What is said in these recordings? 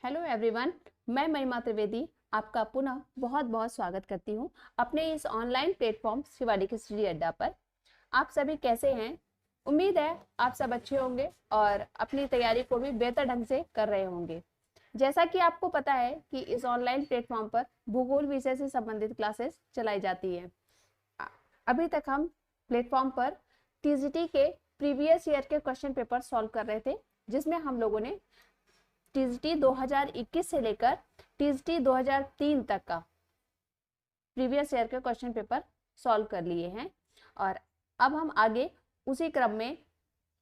Hello everyone, मैं महिमा त्रिवेदी आपका पुनः बहुत बहुत स्वागत करती हूं अपने इस ऑनलाइन प्लेटफॉर्म शिवाड़ी के स्टडी अड्डा पर। आप सभी कैसे हैं? उम्मीद है आप सब अच्छे होंगे और अपनी तैयारी को भी बेहतर ढंग से कर रहे होंगे। जैसा कि आपको पता है कि इस ऑनलाइन प्लेटफॉर्म पर भूगोल विषय से संबंधित क्लासेस चलाई जाती है। अभी तक हम प्लेटफॉर्म पर टीजीटी के प्रीवियस ईयर के क्वेश्चन पेपर सॉल्व कर रहे थे, जिसमें हम लोगों ने टीजीटी 2021 से लेकर टीजीटी 2003 तक का प्रीवियस ईयर के क्वेश्चन पेपर सॉल्व कर लिए हैं और अब हम आगे उसी क्रम में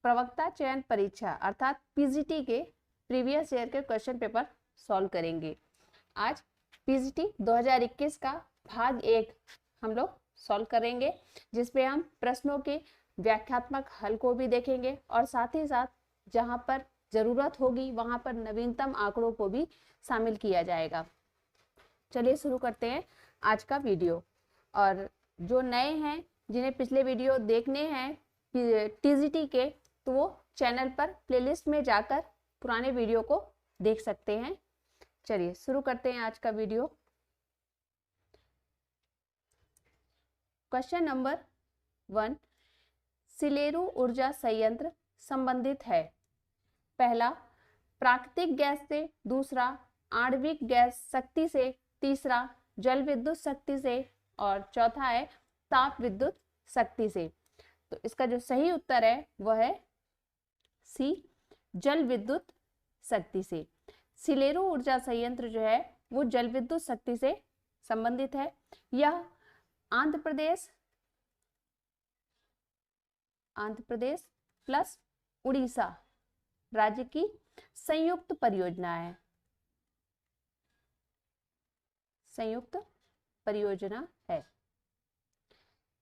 प्रवक्ता चयन परीक्षा अर्थात पीजीटी के प्रीवियस ईयर के क्वेश्चन पेपर सॉल्व करेंगे। आज पीजीटी 2021 का भाग 1 हम लोग सॉल्व करेंगे, जिसपे हम प्रश्नों के व्याख्यात्मक हल को भी देखेंगे और साथ ही साथ जहां पर जरूरत होगी वहां पर नवीनतम आंकड़ों को भी शामिल किया जाएगा। चलिए शुरू करते हैं आज का वीडियो। और जो नए हैं, जिन्हें पिछले वीडियो देखने हैं टीजीटी के, तो वो चैनल पर प्लेलिस्ट में जाकर पुराने वीडियो को देख सकते हैं। चलिए शुरू करते हैं आज का वीडियो। क्वेश्चन नंबर 1, सिलेरू ऊर्जा संयंत्र संबंधित है। पहला प्राकृतिक गैस से, दूसरा आणविक गैस शक्ति से, तीसरा जल विद्युत शक्ति से और चौथा है ताप विद्युत शक्ति से। तो इसका जो सही उत्तर है वह है सी, जल विद्युत शक्ति से। सिलेरू ऊर्जा संयंत्र जो है वो जल विद्युत शक्ति से संबंधित है। यह आंध्र प्रदेश प्लस उड़ीसा राज्य की संयुक्त परियोजना है। संयुक्त परियोजना है।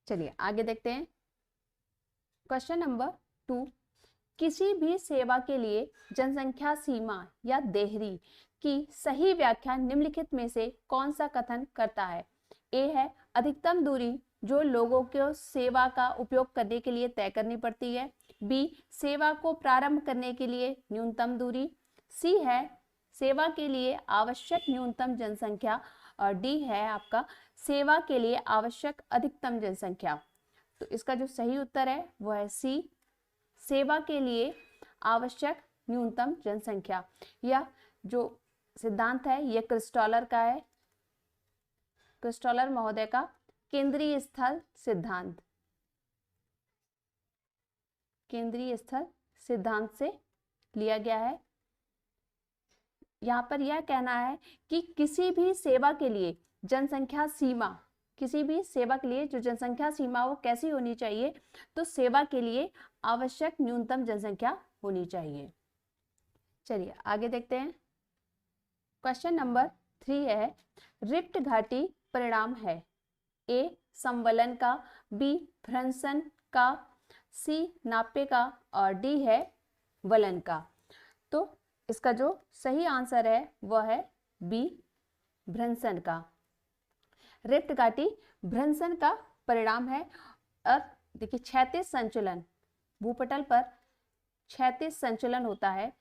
चलिए आगे देखते हैं। क्वेश्चन नंबर 2, किसी भी सेवा के लिए जनसंख्या सीमा या देहरी की सही व्याख्या निम्नलिखित में से कौन सा कथन करता है? ए है अधिकतम दूरी जो लोगों को सेवा का उपयोग करने के लिए तय करनी पड़ती है। बी, सेवा को प्रारंभ करने के लिए न्यूनतम दूरी। सी है सेवा के लिए आवश्यक न्यूनतम जनसंख्या और डी है आपका सेवा के लिए आवश्यक अधिकतम जनसंख्या। तो इसका जो सही उत्तर है वह है सी, सेवा के लिए आवश्यक न्यूनतम जनसंख्या। यह जो सिद्धांत है यह क्रिस्टॉलर का है, क्रिस्टॉलर महोदय का केंद्रीय स्थल सिद्धांत, केंद्रीय स्थल सिद्धांत से लिया गया है। यहाँ पर यह कहना है कि किसी भी सेवा के लिए जनसंख्या सीमा, किसी भी सेवा के लिए जो जनसंख्या सीमा वो कैसी होनी चाहिए? तो सेवा के लिए आवश्यक न्यूनतम जनसंख्या होनी चाहिए। चलिए आगे देखते हैं। क्वेश्चन नंबर 3 है, रिफ्ट घाटी परिणाम है। ए, संवलन का, बी, भ्रंशन का, सी, नापे का और डी है वलन का। तो इसका जो सही आंसर है वह है बी, भ्रंशन का। रिफ्ट घाटी भ्रंशन का परिणाम है। और देखिए क्षैतिज संचलन, भूपटल पर क्षैतिज संचलन होता है।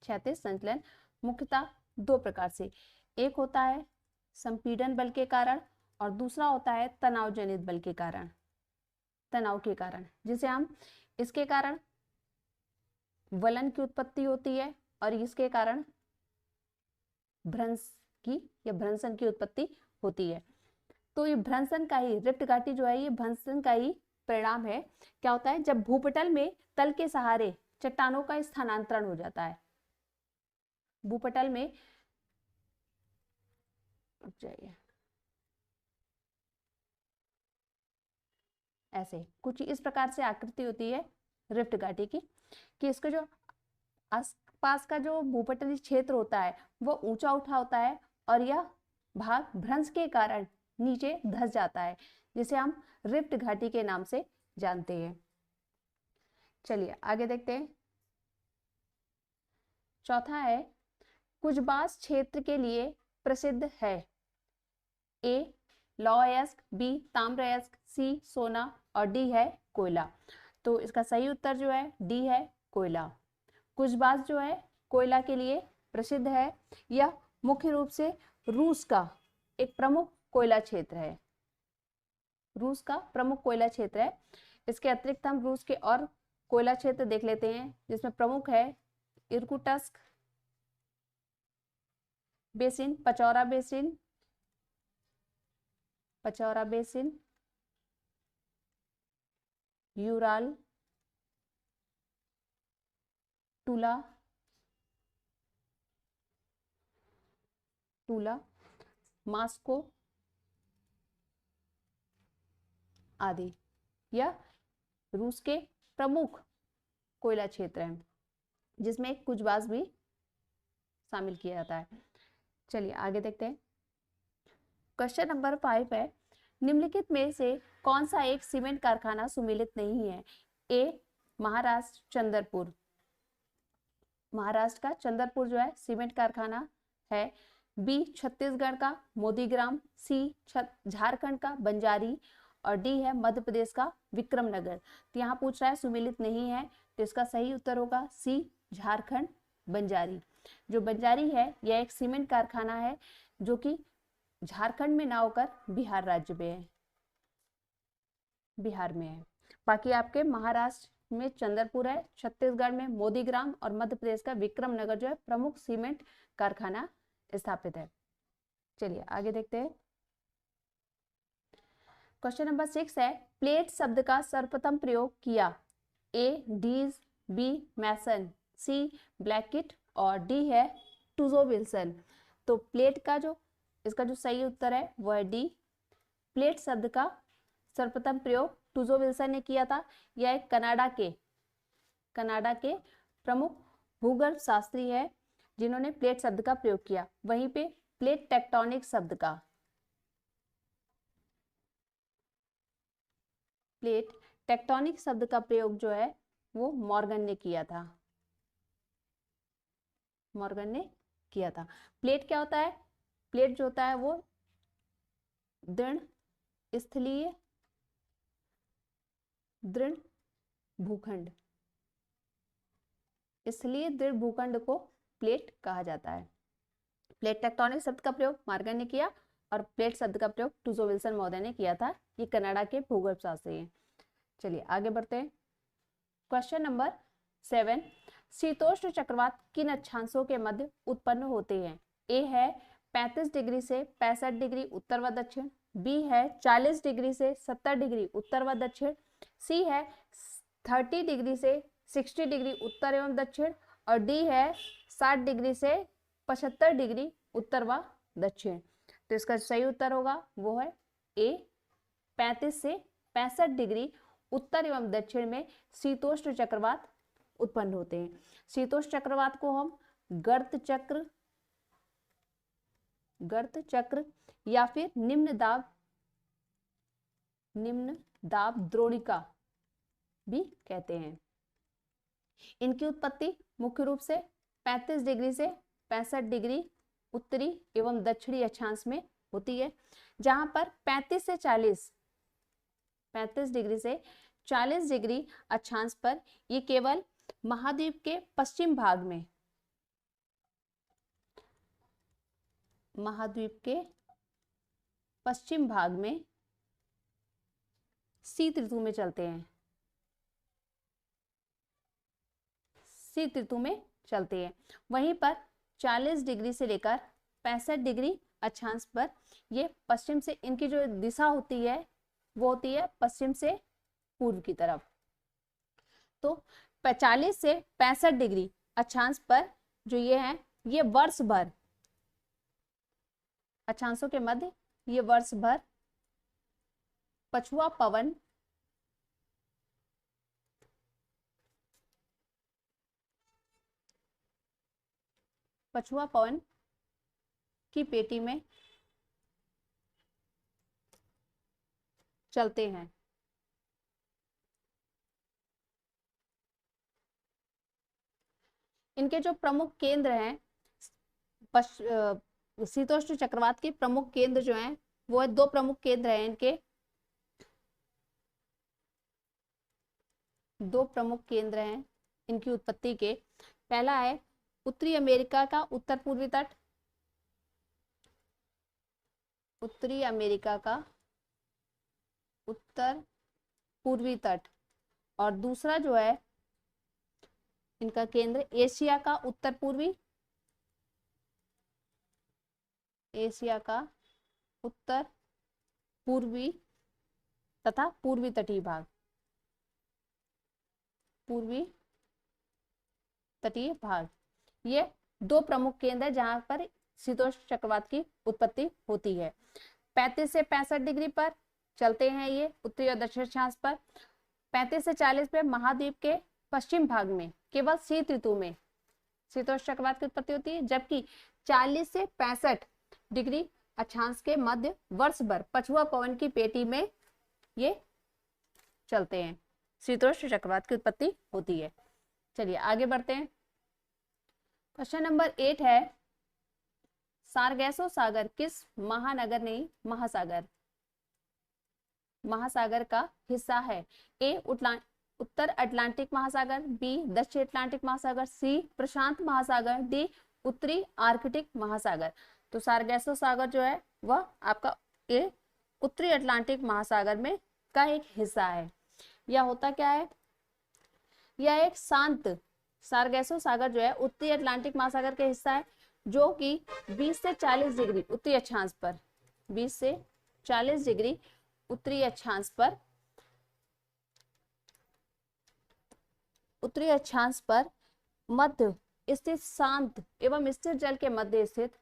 क्षैतिज संचलन मुख्यतः 2 प्रकार से, एक होता है संपीड़न बल के कारण और दूसरा होता है तनाव जनित बल के कारण, तनाव के कारण, जिसे हम इसके कारण वलन की उत्पत्ति होती है और इसके कारण भ्रंश की या भ्रंशन की उत्पत्ति होती है। तो ये भ्रंशन का ही, रिफ्ट घाटी जो है ये भ्रंशन का ही परिणाम है। क्या होता है? जब भूपटल में तल के सहारे चट्टानों का स्थानांतरण हो जाता है, भूपटल में, जाइए ऐसे कुछ इस प्रकार से आकृति होती है रिफ्ट घाटी की कि इसके जो आसपास का जो भूपटलीय क्षेत्र होता है वो ऊंचा उठा होता है और यह भाग भ्रंश के कारण नीचे धंस जाता है, जिसे हम रिफ्ट घाटी के नाम से जानते हैं। चलिए आगे देखते हैं। चौथा है, कुजबास क्षेत्र के लिए प्रसिद्ध है। ए, लौह अयस्क, बी, ताम्र अयस्क, सी, सोना और डी है कोयला। तो इसका सही उत्तर जो है डी है कोयला। कुजबास जो है कोयला के लिए प्रसिद्ध है। यह मुख्य रूप से रूस का एक प्रमुख कोयला क्षेत्र है। रूस का प्रमुख कोयला क्षेत्र है। इसके अतिरिक्त हम रूस के और कोयला क्षेत्र देख लेते हैं, जिसमें प्रमुख है इर्कुटस्क basin, Pachaura basin, Ural, टूला, Moscow आदि। यह रूस के प्रमुख कोयला क्षेत्र हैं, जिसमें कुजबाज भी शामिल किया जाता है। चलिए आगे देखते हैं। क्वेश्चन नंबर 5 है, निम्नलिखित में से कौन सा एक सीमेंट कारखाना सुमेलित नहीं है? ए महाराष्ट्र चंद्रपुर, महाराष्ट्र का चंद्रपुर जो है सीमेंट कारखाना है। बी छत्तीसगढ़ का मोदीग्राम, सी झारखंड का बंजारी, और डी है मध्य प्रदेश का विक्रमनगर। तो यहाँ पूछ रहा है सुमेलित नहीं है, तो इसका सही उत्तर होगा सी झारखंड बंजारी। जो बंजारी है यह एक सीमेंट कारखाना है जो कि झारखंड में ना होकर बिहार राज्य में है, बिहार में है। बाकी आपके महाराष्ट्र में चंद्रपुर है, छत्तीसगढ़ में मोदीग्राम और मध्य प्रदेश का विक्रमनगर जो है प्रमुख सीमेंट कारखाना स्थापित है। चलिए आगे देखते हैं। क्वेश्चन नंबर 6 है, प्लेट शब्द का सर्वप्रथम प्रयोग किया? ए डीज, बी मैसन, सी ब्लैकिट और डी है टूजो विल्सन। तो प्लेट का जो इसका जो सही उत्तर है वह है डी। प्लेट शब्द का सर्वप्रथम प्रयोग टूजो विल्सन ने किया था। यह एक कनाडा के प्रमुख भूगर्भ शास्त्री है जिन्होंने प्लेट शब्द का प्रयोग किया। वहीं पे प्लेट टेक्टोनिक शब्द का प्रयोग जो है वो मॉर्गन ने किया था। प्लेट क्या होता है? प्लेट जो होता है वो दृढ़ स्थलीय दृढ़ भूखंड, इसलिए दृढ़ भूखंड को प्लेट कहा जाता है। प्लेट टेक्टोनिक शब्द का प्रयोग मॉर्गन ने किया और प्लेट शब्द का प्रयोग टूजो विल्सन महोदय ने किया था। ये कनाडा के भूगर्भ शास्त्री हैं। चलिए आगे बढ़ते हैं। क्वेश्चन नंबर 7, शीतोष्ण चक्रवात किन अक्षांशों के मध्य उत्पन्न होते हैं? ए है 35 डिग्री से 65 डिग्री उत्तर व दक्षिण, बी है 40 डिग्री से 70 डिग्री उत्तर व दक्षिण, सी है 30 डिग्री से 60 डिग्री उत्तर एवं दक्षिण, और डी है 60 डिग्री से 75 डिग्री उत्तर व दक्षिण। तो इसका सही उत्तर होगा वो है ए 35 से 65 डिग्री उत्तर एवं दक्षिण में शीतोष्ण चक्रवात उत्पन्न होते हैं। शीतोष्ण चक्रवात को हम गर्त चक्र या फिर निम्न दाब द्रोणिका भी कहते हैं। इनकी उत्पत्ति मुख्य रूप से 35 डिग्री से 65 डिग्री उत्तरी एवं दक्षिणी अक्षांश में होती है, जहां पर 35 डिग्री से 40 डिग्री अक्षांश पर ये केवल महाद्वीप के पश्चिम भाग में शीत ऋतु में चलते हैं। वहीं पर 40 डिग्री से लेकर 65 डिग्री अक्षांश पर ये पश्चिम से, इनकी जो दिशा होती है वो होती है पश्चिम से पूर्व की तरफ। तो 40 से 65 डिग्री अक्षांश पर जो ये है, ये वर्ष भर अक्षांशों के मध्य ये वर्ष भर पछुआ पवन की पेटी में चलते हैं। इनके जो प्रमुख केंद्र हैं, शीतोष्ण चक्रवात के प्रमुख केंद्र जो हैं वो है, 2 प्रमुख केंद्र हैं इनके। 2 प्रमुख केंद्र हैं इनकी उत्पत्ति के। पहला है उत्तरी अमेरिका का उत्तर पूर्वी तट, उत्तरी अमेरिका का उत्तर पूर्वी तट, और दूसरा जो है इनका केंद्र एशिया का उत्तर पूर्वी, एशिया का उत्तर पूर्वी तथा पूर्वी तटीय भाग, पूर्वी तटीय भाग। ये दो प्रमुख केंद्र है जहां पर शीतोष्ण चक्रवात की उत्पत्ति होती है। 35 से 65 डिग्री पर चलते हैं ये उत्तरी और दक्षिण अक्षांश पर। 35 से 40 पे महाद्वीप के पश्चिम भाग में केवल शीत ऋतु में शीतोष्ण चक्रवात की उत्पत्ति होती है, जबकि 40 से 65 डिग्री अक्षांश के मध्य वर्ष भर पछुआ पवन की पेटी में ये चलते हैं, शीतोष्ण चक्रवात की उत्पत्ति होती है। चलिए आगे बढ़ते हैं। क्वेश्चन नंबर 8 है, सारगैसो सागर किस महानगर नहीं महासागर महासागर का हिस्सा है? ए उत्तर अटलांटिक महासागर, बी दक्षिण अटलांटिक महासागर, सी प्रशांत महासागर, डी उत्तरी आर्कटिक महासागर। तो सारगैसो सागर जो है वह आपका ए उत्तरी अटलांटिक महासागर में का एक हिस्सा है। यह होता क्या है? यह एक शांत सारगैसो सागर जो है उत्तरी अटलांटिक महासागर का हिस्सा है, जो कि 20 से 40 डिग्री उत्तरी अक्षांश पर 20 से 40 डिग्री उत्तरी अक्षांश पर मध्य स्थित शांत एवं स्थिर जल के मध्य स्थित,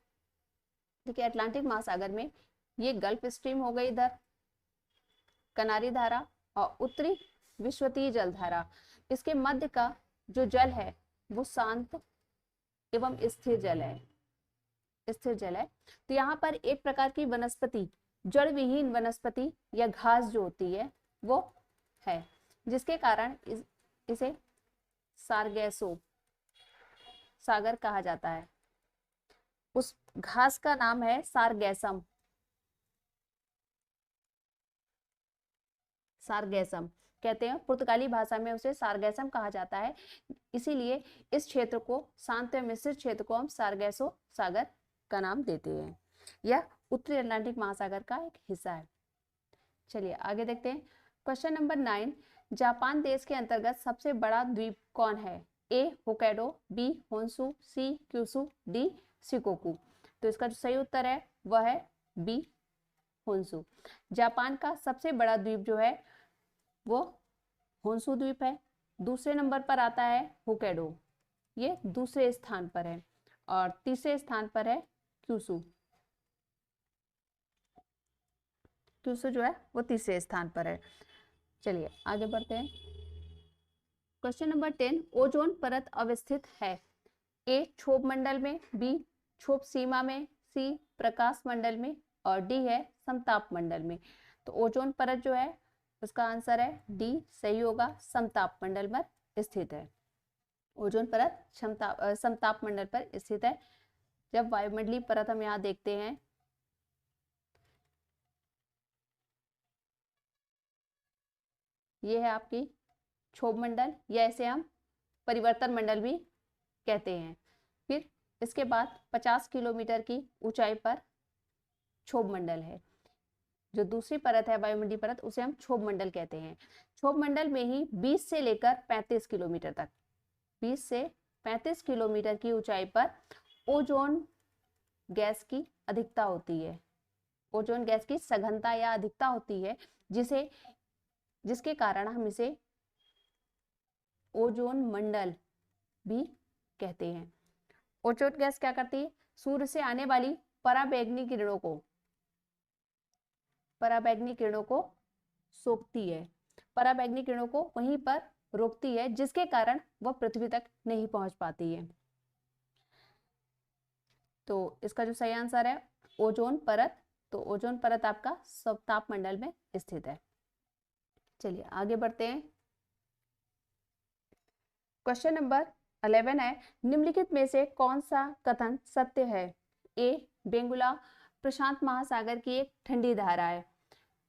देखिए अटलांटिक महासागर में ये गल्फ स्ट्रीम हो गई इधर, कनारी धारा और उत्तरी विश्वतीय जलधारा, इसके मध्य का जो जल है वो शांत एवं स्थिर जल है, स्थिर जल है। तो यहाँ पर एक प्रकार की वनस्पति, जड़ विहीन वनस्पति या घास जो होती है वो है, जिसके कारण इसे सारगैसो सागर कहा जाता है। उस घास का नाम है सारगैसम, सारगैसम कहते हैं, पुर्तगाली भाषा में उसे सारगैसम कहा जाता है। इसीलिए इस क्षेत्र को, शांत एवं मिश्रित क्षेत्र को हम सारगैसो सागर का नाम देते हैं। यह उत्तरी अटलांटिक महासागर का एक हिस्सा है। चलिए आगे देखते हैं। क्वेश्चन नंबर 9, जापान देश के अंतर्गत सबसे बड़ा द्वीप कौन है? ए होक्काइडो, बी होन्शु, सी क्यूशु, डी शिकोकू। तो इसका जो सही उत्तर है वह है बी होन्शु। जापान का सबसे बड़ा द्वीप जो है वो होन्शु द्वीप है। दूसरे नंबर पर आता है होक्काइडो, ये दूसरे स्थान पर है, और तीसरे स्थान पर है क्यूशु। क्यूशु जो है वो तीसरे स्थान पर है। चलिए आगे बढ़ते हैं। क्वेश्चन नंबर 10, ओजोन परत अवस्थित है? ए क्षोभ मंडल में, बी क्षोभ सीमा में, सी प्रकाश मंडल में, और डी है समताप मंडल में। तो ओजोन परत जो है उसका आंसर है डी सही होगा, समताप मंडल पर स्थित है। ओजोन परत समताप मंडल पर स्थित है। जब वायुमंडलीय परत हम यहाँ देखते हैं, ये है आपकी क्षोभ मंडल, या इसे हम परिवर्तन मंडल भी कहते हैं। फिर इसके बाद 50 किलोमीटर की ऊंचाई पर क्षोभ मंडल है। जो दूसरी परत है वायुमंडलीय परत, उसे हम क्षोभ मंडल कहते हैं। क्षोभ मंडल में ही 20 से लेकर 35 किलोमीटर तक, 20 से 35 किलोमीटर की ऊंचाई पर ओजोन गैस की अधिकता होती है। ओजोन गैस की सघनता या अधिकता होती है, जिसके कारण हम इसे ओजोन मंडल भी कहते हैं। ओजोन गैस क्या करती है? सूर्य से आने वाली पराबैंगनी किरणों को सोखती है, पराबैंगनी किरणों को वहीं पर रोकती है, जिसके कारण वह पृथ्वी तक नहीं पहुंच पाती है। तो इसका जो सही आंसर है ओजोन परत, तो ओजोन परत आपका समताप मंडल में स्थित है। चलिए आगे बढ़ते हैं। क्वेश्चन नंबर 11 है, निम्नलिखित में से कौन सा कथन सत्य है? ए बेंगुला प्रशांत महासागर की एक ठंडी धारा है,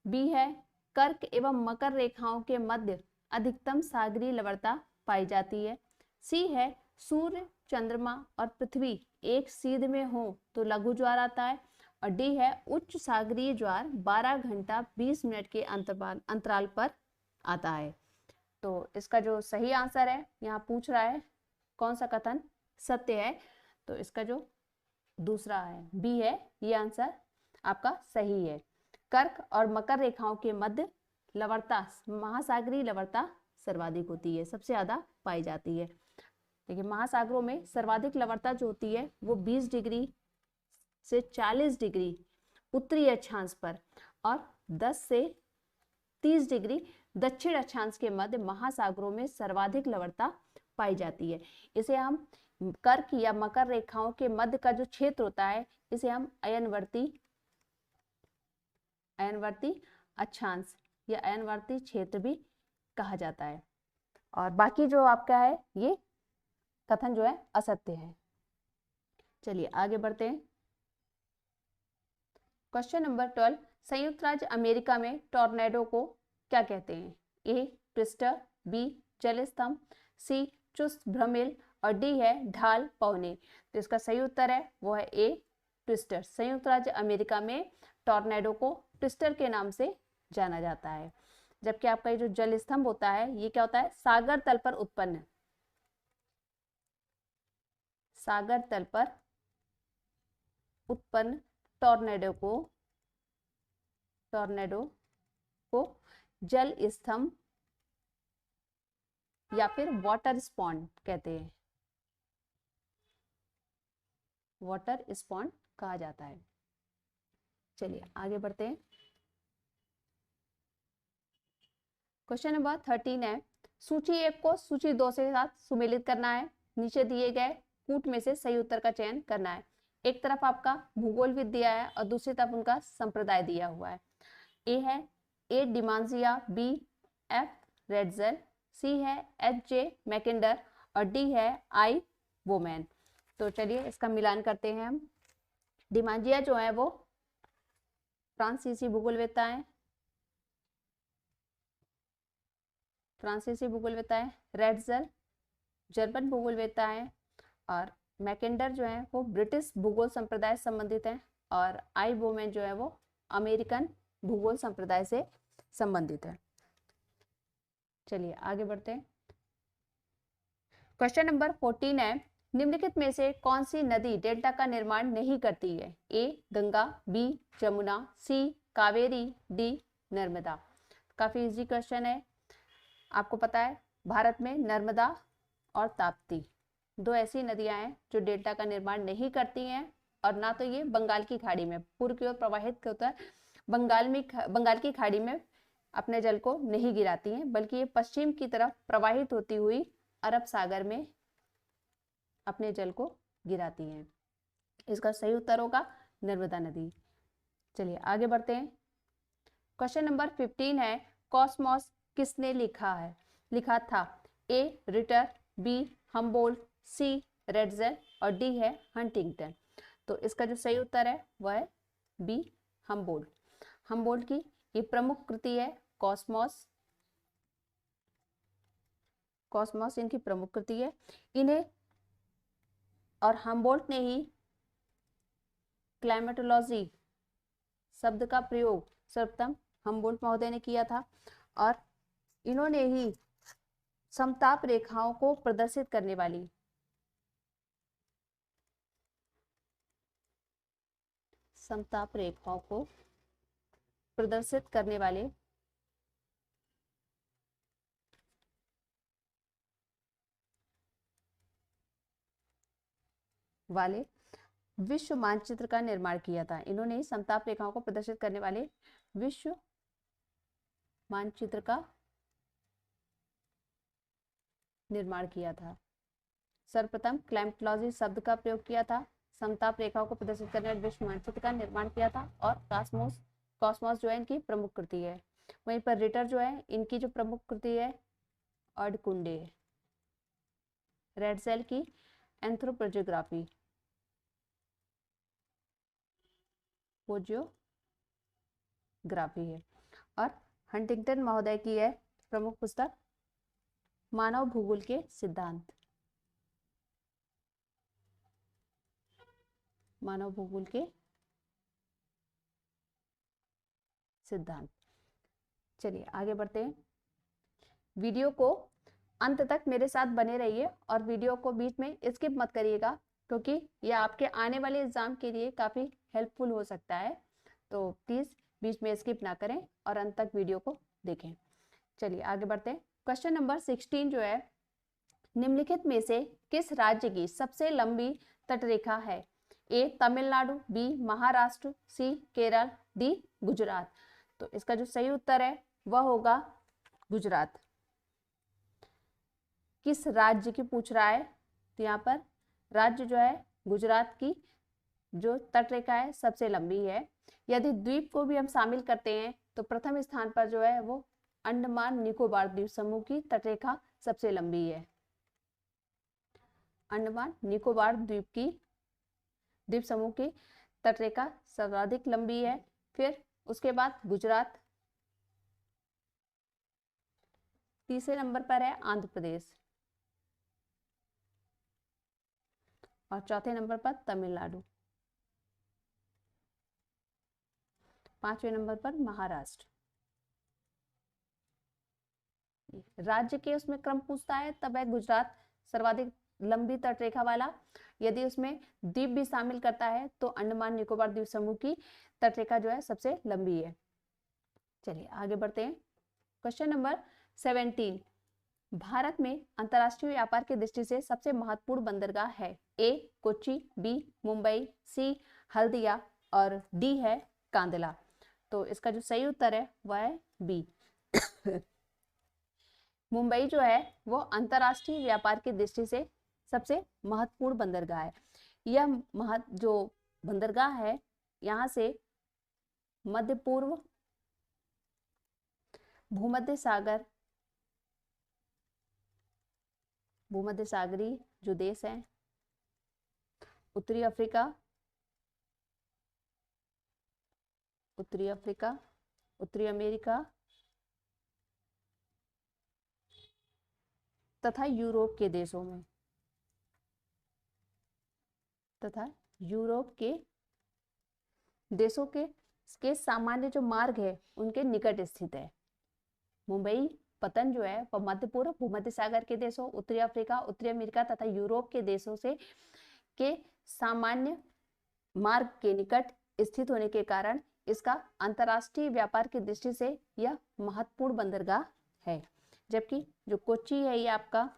बी है कर्क एवं मकर रेखाओं के मध्य अधिकतम सागरीय लवणता पाई जाती है, सी है सूर्य चंद्रमा और पृथ्वी एक सीध में हो तो लघु ज्वार आता है। और डी है उच्च सागरीय ज्वार 12 घंटा 20 मिनट के अंतराल पर आता है। तो इसका जो सही आंसर है, यहाँ पूछ रहा है कौन सा कथन सत्य है, तो इसका जो दूसरा है बी है, ये आंसर आपका सही है। कर्क और मकर रेखाओं के मध्य लवणता, महासागरीय लवणता सर्वाधिक होती है, सबसे ज्यादा पाई जाती है। देखिए महासागरों में सर्वाधिक लवणता जो होती है वो 20 डिग्री से 40 डिग्री उत्तरी अक्षांश पर और 10 से 30 डिग्री दक्षिण अक्षांश के मध्य महासागरों में सर्वाधिक लवणता पाई जाती है। इसे हम कर्क या मकर रेखाओं के मध्य का जो क्षेत्र होता है, इसे हम अयनवर्ती अक्षांश या अयनवर्ती क्षेत्र भी कहा जाता है। और बाकी जो आपका है ये कथन जो है असत्य है। चलिए आगे बढ़ते हैं। क्वेश्चन नंबर 12, संयुक्त राज्य अमेरिका में टॉर्नेडो को क्या कहते हैं? ए ट्विस्टर, बी जल स्तंभ, सी चुस्त भ्रमिल और डी है ढाल पौने। तो इसका सही उत्तर है वो है ए ट्विस्टर। संयुक्त राज्य अमेरिका में टॉर्नेडो को ट्विस्टर के नाम से जाना जाता है। जबकि आपका ये जो जल स्तंभ होता है ये क्या होता है? सागर तल पर उत्पन्न टॉर्नेडो को जल स्तंभ या फिर वाटर स्पॉन कहते हैं, वाटर स्पॉन कहा जाता है। चलिए आगे बढ़ते हैं। क्वेश्चन नंबर 13 है, सूची 1 को सूची 2 से साथ सुमेलित करना है। नीचे दिए गए कूट में से सही उत्तर का चयन करना है। एक तरफ आपका भूगोल विद दिया है और दूसरी तरफ उनका संप्रदाय दिया हुआ है। ए है ए डिमांजिया, बी एफ रेडजेल, सी है एच जे मैकेंडर और डी है आई वोमैन। तो चलिए इसका मिलान करते हैं हम। डिमांजिया जो है वो फ्रांसीसी भूगोलवेत्ता है, रेडजेल जर्मन भूगोलवेत्ता है और मैकेंडर जो है वो ब्रिटिश भूगोल संप्रदाय से संबंधित है और आई वोमैन जो है वो अमेरिकन भूगोल संप्रदाय से संबंधित है। चलिए आगे बढ़ते हैं। क्वेश्चन नंबर 14 है, निम्नलिखित में से कौन सी नदी डेल्टा का निर्माण नहीं करती है? ए गंगा, बी जमुना, सी कावेरी, डी नर्मदा। काफी इजी क्वेश्चन है। आपको पता है भारत में नर्मदा और ताप्ती दो ऐसी नदियां हैं जो डेल्टा का निर्माण नहीं करती हैं और ना तो ये बंगाल की खाड़ी में पूर्व की ओर प्रवाहित होता है, बंगाल की खाड़ी में अपने जल को नहीं गिराती हैं, बल्कि ये पश्चिम की तरफ प्रवाहित होती हुई अरब सागर में अपने जल को गिराती हैं। इसका सही उत्तर होगा नर्मदा नदी। चलिए आगे बढ़ते हैं। क्वेश्चन नंबर 15 है, कॉस्मोस किसने लिखा था? ए रिटर, बी हम्बोल्ट, सी रेडजेल और डी है हंटिंगटन। तो इसका जो सही उत्तर है वह है बी हम्बोल्ट की ये प्रमुख कृति है कॉस्मोस इनकी प्रमुख कृति है। इन्हें और हम्बोल्ट ने ही क्लाइमेटोलॉजी शब्द का प्रयोग सर्वप्रथम हम्बोल्ट महोदय ने किया था और इन्होंने ही समताप रेखाओं को प्रदर्शित करने वाली वाले विश्व मानचित्र का निर्माण किया था। इन्होंने समताप रेखाओं को प्रदर्शित करने वाले विश्व मानचित्र का निर्माण किया था। सर्वप्रथम क्लाइमेटोलॉजी शब्द का प्रयोग किया था, समताप रेखाओं को प्रदर्शित करने वाले विश्व मानचित्र का निर्माण किया था और कॉस्मोस जो है इनकी प्रमुख कृति है। वहीं पर रिटर जो है इनकी जो प्रमुख कृति है अर्धकुंडे, रेडजेल की एंथ्रोपोजियोग्राफी है और हंटिंगटन महोदय की है प्रमुख पुस्तक मानव भूगोल के सिद्धांत। मानव भूगोल के सिद्धांत। चलिए आगे बढ़ते हैं। वीडियो को अंत तक मेरे साथ बने रहिए और वीडियो को बीच में स्किप मत करिएगा, क्योंकि यह आपके आने वाले एग्जाम के लिए काफी हेल्पफुल हो सकता है। तो प्लीज बीच में स्किप ना करें और अंत तक वीडियो को देखें। चलिए आगे बढ़ते हैं। क्वेश्चन नंबर 16 जो है, निम्नलिखित में से किस राज्य की सबसे लंबी तटरेखा है? ए तमिलनाडु, बी महाराष्ट्र, सी केरल, डी गुजरात। तो इसका जो सही उत्तर है वह होगा गुजरात। किस राज्य की पूछ रहा है, तो यहाँ पर राज्य जो है गुजरात की जो तटरेखा है सबसे लंबी है। यदि द्वीप को भी हम शामिल करते हैं तो प्रथम स्थान पर जो है वो अंडमान निकोबार द्वीप समूह की तटरेखा सबसे लंबी है। अंडमान निकोबार द्वीप समूह की तटरेखा सर्वाधिक लंबी है। फिर उसके बाद गुजरात, तीसरे नंबर पर है आंध्र प्रदेश और चौथे नंबर पर तमिलनाडु, पांचवें नंबर पर महाराष्ट्र। राज्य के उसमें क्रम पूछता है तब है गुजरात सर्वाधिक लंबी तटरेखा वाला। यदि उसमें द्वीप भी शामिल करता है तो अंडमान निकोबार द्वीप समूह की तटरेखा जो है सबसे लंबी है। चलिए आगे बढ़ते हैं। क्वेश्चन नंबर 17, भारत में अंतर्राष्ट्रीय व्यापार की दृष्टि से सबसे महत्वपूर्ण बंदरगाह है? ए कोच्चि, बी मुंबई, सी हल्दिया और डी है कांदला। तो इसका जो सही उत्तर है वह है बी। मुंबई जो है वो अंतर्राष्ट्रीय व्यापार की दृष्टि से सबसे महत्वपूर्ण बंदरगाह है। यह जो बंदरगाह है यहाँ से मध्य पूर्व, भूमध्य सागरीय जो देश है, उत्तरी अफ्रीका, उत्तरी अमेरिका तथा यूरोप के देशों में के सामान्य जो मार्ग है उनके निकट स्थित है। मुंबई पतन जो है वह मध्य पूर्व, भूमध्य सागर के देशों, उत्तरी अफ्रीका, उत्तरी अमेरिका तथा यूरोप के देशों से के सामान्य मार्ग के निकट स्थित होने के कारण इसका अंतर्राष्ट्रीय व्यापार की दृष्टि से यह महत्वपूर्ण बंदरगाह है। जबकि जो कोच्चि है ये आपका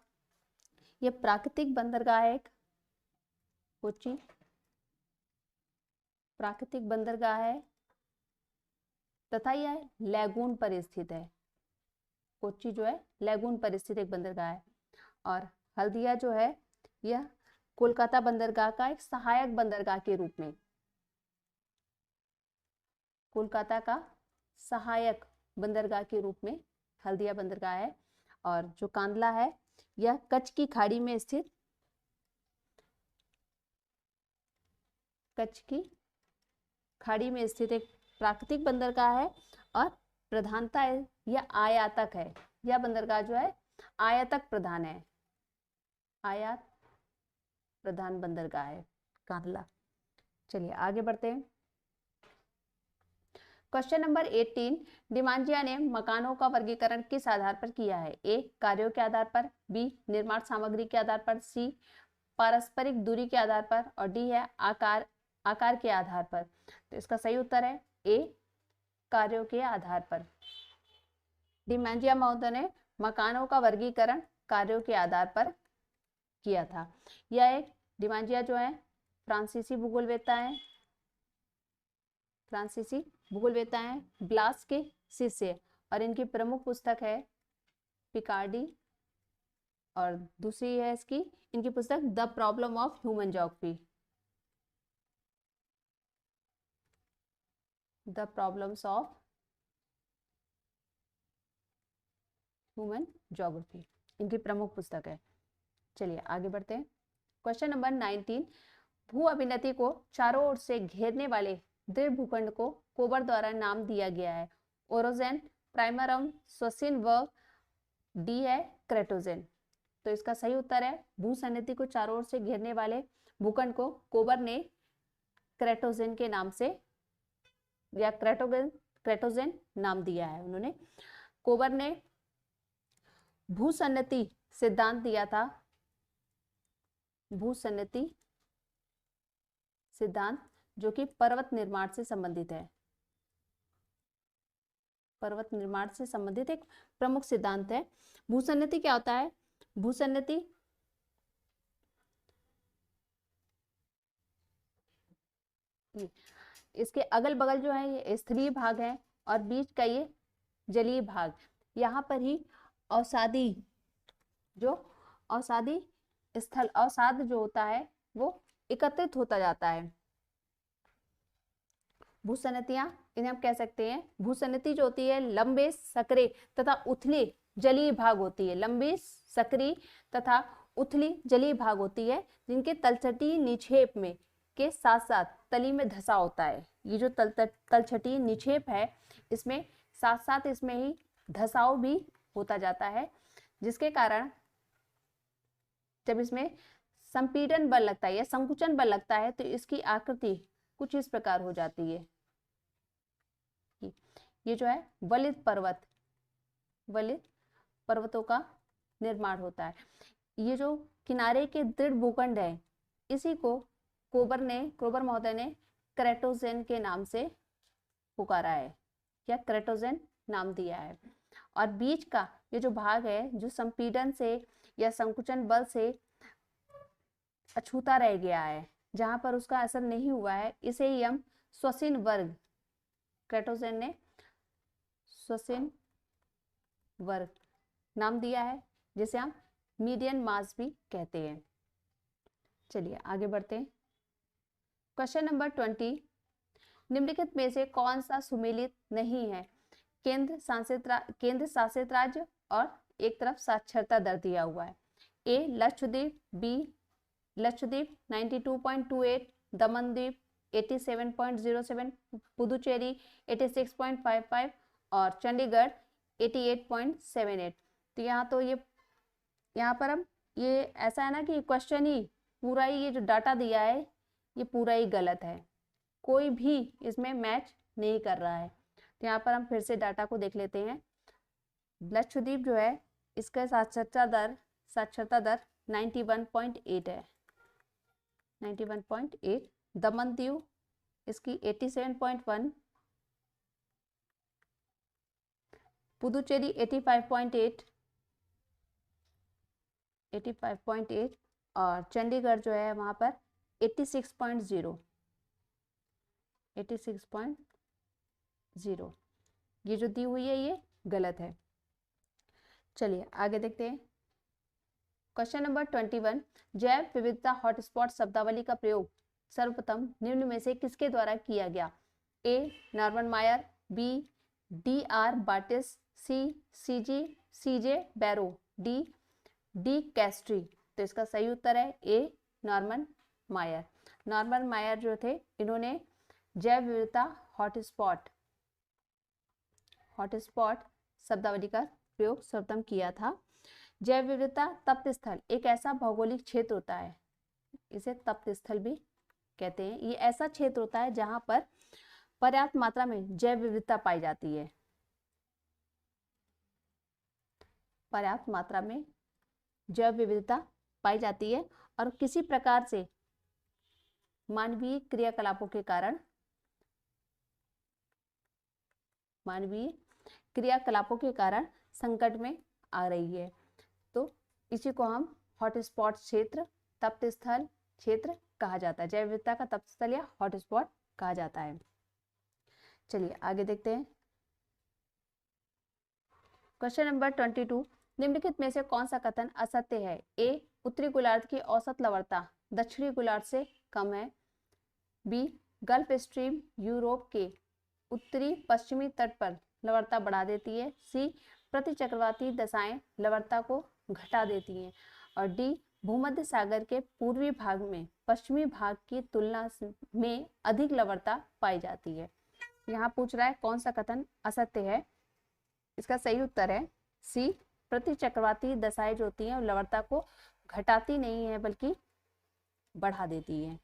ये प्राकृतिक बंदरगाह है। कोच्चि प्राकृतिक बंदरगाह है तथा यह लैगून पर स्थित है। कोच्चि जो है लैगून पर स्थित एक बंदरगाह है। और हल्दिया जो है यह कोलकाता बंदरगाह का एक सहायक बंदरगाह के रूप में, कोलकाता का सहायक बंदरगाह के रूप में हल्दिया बंदरगाह है। और जो कांदला है यह कच्छ की खाड़ी में स्थित एक प्राकृतिक बंदरगाह है और प्रधानता यह आयातक है। यह बंदरगाह जो है आयातक प्रधान है, आयात प्रधान बंदरगाह है कांदला। चलिए आगे बढ़ते हैं। क्वेश्चन नंबर 18, डिमांजिया ने मकानों का वर्गीकरण किस आधार पर किया है? ए कार्यों के आधार पर, बी निर्माण सामग्री के आधार पर, सी पारस्परिक दूरी के आधार पर और डी है आकार के आधार पर। तो इसका सही उत्तर है ए कार्यों के आधार पर। डिमांजिया महोदय ने मकानों का वर्गीकरण कार्यों के आधार पर किया था। यह एक डिमांजिया जो है फ्रांसीसी भूगोलवेत्ता हैं, ब्लास के शिष्य, और इनकी प्रमुख पुस्तक है पिकार्डी और दूसरी है इनकी पुस्तक the problem of human geography, the problems of human geography इनकी प्रमुख पुस्तक है। चलिए आगे बढ़ते हैं। क्वेश्चन नंबर 19, भू अभिनति को चारों ओर से घेरने वाले दृढ़ भूखंड को कोबर द्वारा नाम दिया गया है? ओरोजेन, प्राइमरम, स्वसिन व डी है क्रेटोजेन। तो इसका सही उत्तर है भू सन्निधि को चारों ओर से घेरने वाले भूखंड को कोबर ने क्रेटोजेन के नाम से, या क्रेटोजेन नाम दिया है उन्होंने। कोबर ने भूसन्नति सिद्धांत दिया था, भूसन्नति सिद्धांत, जो कि पर्वत निर्माण से संबंधित है, पर्वत निर्माण से संबंधित एक प्रमुख सिद्धांत है। भूसन्नति क्या होता है? भूसन्नति इसके अगल बगल जो है ये स्तरीय भाग है और बीच का ये जलीय भाग, यहाँ पर ही अवसादी, जो अवसादी स्थल, अवसाद जो होता है वो एकत्रित होता जाता है। भूसन्नतियां, इन्हें हम कह सकते हैं, भूसन्नति जो होती है लंबे, सकरे तथा उथले जलीय भाग होती है, लंबी, सकरी तथा उथली जलीय भाग होती है, जिनके तलछटी निक्षेप में के साथ साथ तली में धसा होता है। ये जो तलछटी निक्षेप है, इसमें साथ साथ इसमें ही धसाव भी होता जाता है, जिसके कारण जब इसमें संपीड़न बल लगता है या संकुचन बल लगता है तो इसकी आकृति कुछ इस प्रकार हो जाती है। ये जो है वलित पर्वत, वलित पर्वतों का निर्माण होता है। ये जो किनारे के दृढ़ भूखंड है, इसी को कोबर महोदय ने क्रेटोजेन के नाम से पुकारा है, या क्रेटोजेन नाम दिया है। और बीच का ये जो भाग है, जो संपीड़न से या संकुचन बल से अछूता रह गया है, जहां पर उसका असर नहीं हुआ है, इसे ही हम श्वसन वर्ग, क्रेटोजेन ने श्वसन वर्ग नाम दिया है, जिसे हम मीडियन मास भी कहते हैं। चलिए आगे बढ़ते हैं। क्वेश्चन नंबर 20, निम्नलिखित में से कौन सा सुमेलित नहीं है? केंद्र शासित राज्य और एक तरफ साक्षरता दर दिया हुआ है। ए लक्षद्वीप, बी लक्षद्वीप 92.28, दमनद्वीप 87.07, पुदुचेरी 86.55 और चंडीगढ़ 88.78। तो यहाँ पर हम ये ऐसा है ना कि क्वेश्चन ही पूरा ही, ये जो डाटा दिया है ये पूरा ही गलत है, कोई भी इसमें मैच नहीं कर रहा है। तो यहाँ पर हम फिर से डाटा को देख लेते हैं। लक्षद्वीप जो है इसका साक्षरता दर 91.8 है, 91.8। दमनदीव इसकी 87.1, पुदुचेरी 85.8 और चंडीगढ़ जो है वहां पर 86.0। ये जो दी हुई है ये गलत है। चलिए आगे देखते हैं। क्वेश्चन नंबर 21, जैव विविधता हॉटस्पॉट शब्दावली का प्रयोग सर्वप्रथम निम्न में से किसके द्वारा किया गया? ए नॉर्मन मायर, बी डी.आर. बार्टिस, सी सीजे बैरो, डी कैस्ट्री। तो इसका सही उत्तर है ए नॉर्मन मायर। नॉर्मन मायर जो थे, इन्होंने जैव विविधता हॉटस्पॉट शब्दावली का प्रयोग सर्वप्रथम किया था। जैव विविधता तप्त स्थल एक ऐसा भौगोलिक क्षेत्र होता है, इसे तप्त स्थल भी कहते हैं। ये ऐसा क्षेत्र होता है जहां पर पर्याप्त मात्रा में जैव विविधता पाई जाती है, पर्याप्त मात्रा में जैव विविधता पाई जाती है और किसी प्रकार से मानवीय क्रियाकलापों के कारण संकट में आ रही है। तो इसी को हम हॉटस्पॉट क्षेत्र, तप्त स्थल क्षेत्र कहा जाता है। जैव विविधता का तप्त स्थल या हॉटस्पॉट कहा जाता है। चलिए आगे देखते हैं। क्वेश्चन नंबर 22, निम्नलिखित में से कौन सा कथन असत्य है? ए उत्तरी गोलार्ध की औसत लवणता दक्षिणी गोलार्ध से कम है, बी गल्फ स्ट्रीम यूरोप के उत्तरी पश्चिमी तट पर लवणता बढ़ा देती है, सी प्रतिचक्रवाती दशाएं लवणता को घटा देती हैं, और डी भूमध्य सागर के पूर्वी भाग में पश्चिमी भाग की तुलना में अधिक लवणता पाई जाती है। यहाँ पूछ रहा है कौन सा कथन असत्य है। इसका सही उत्तर है सी प्रतिचक्रवाती दशाएं जो होती हैं लवणता को घटाती नहीं है बल्कि बढ़ा देती है।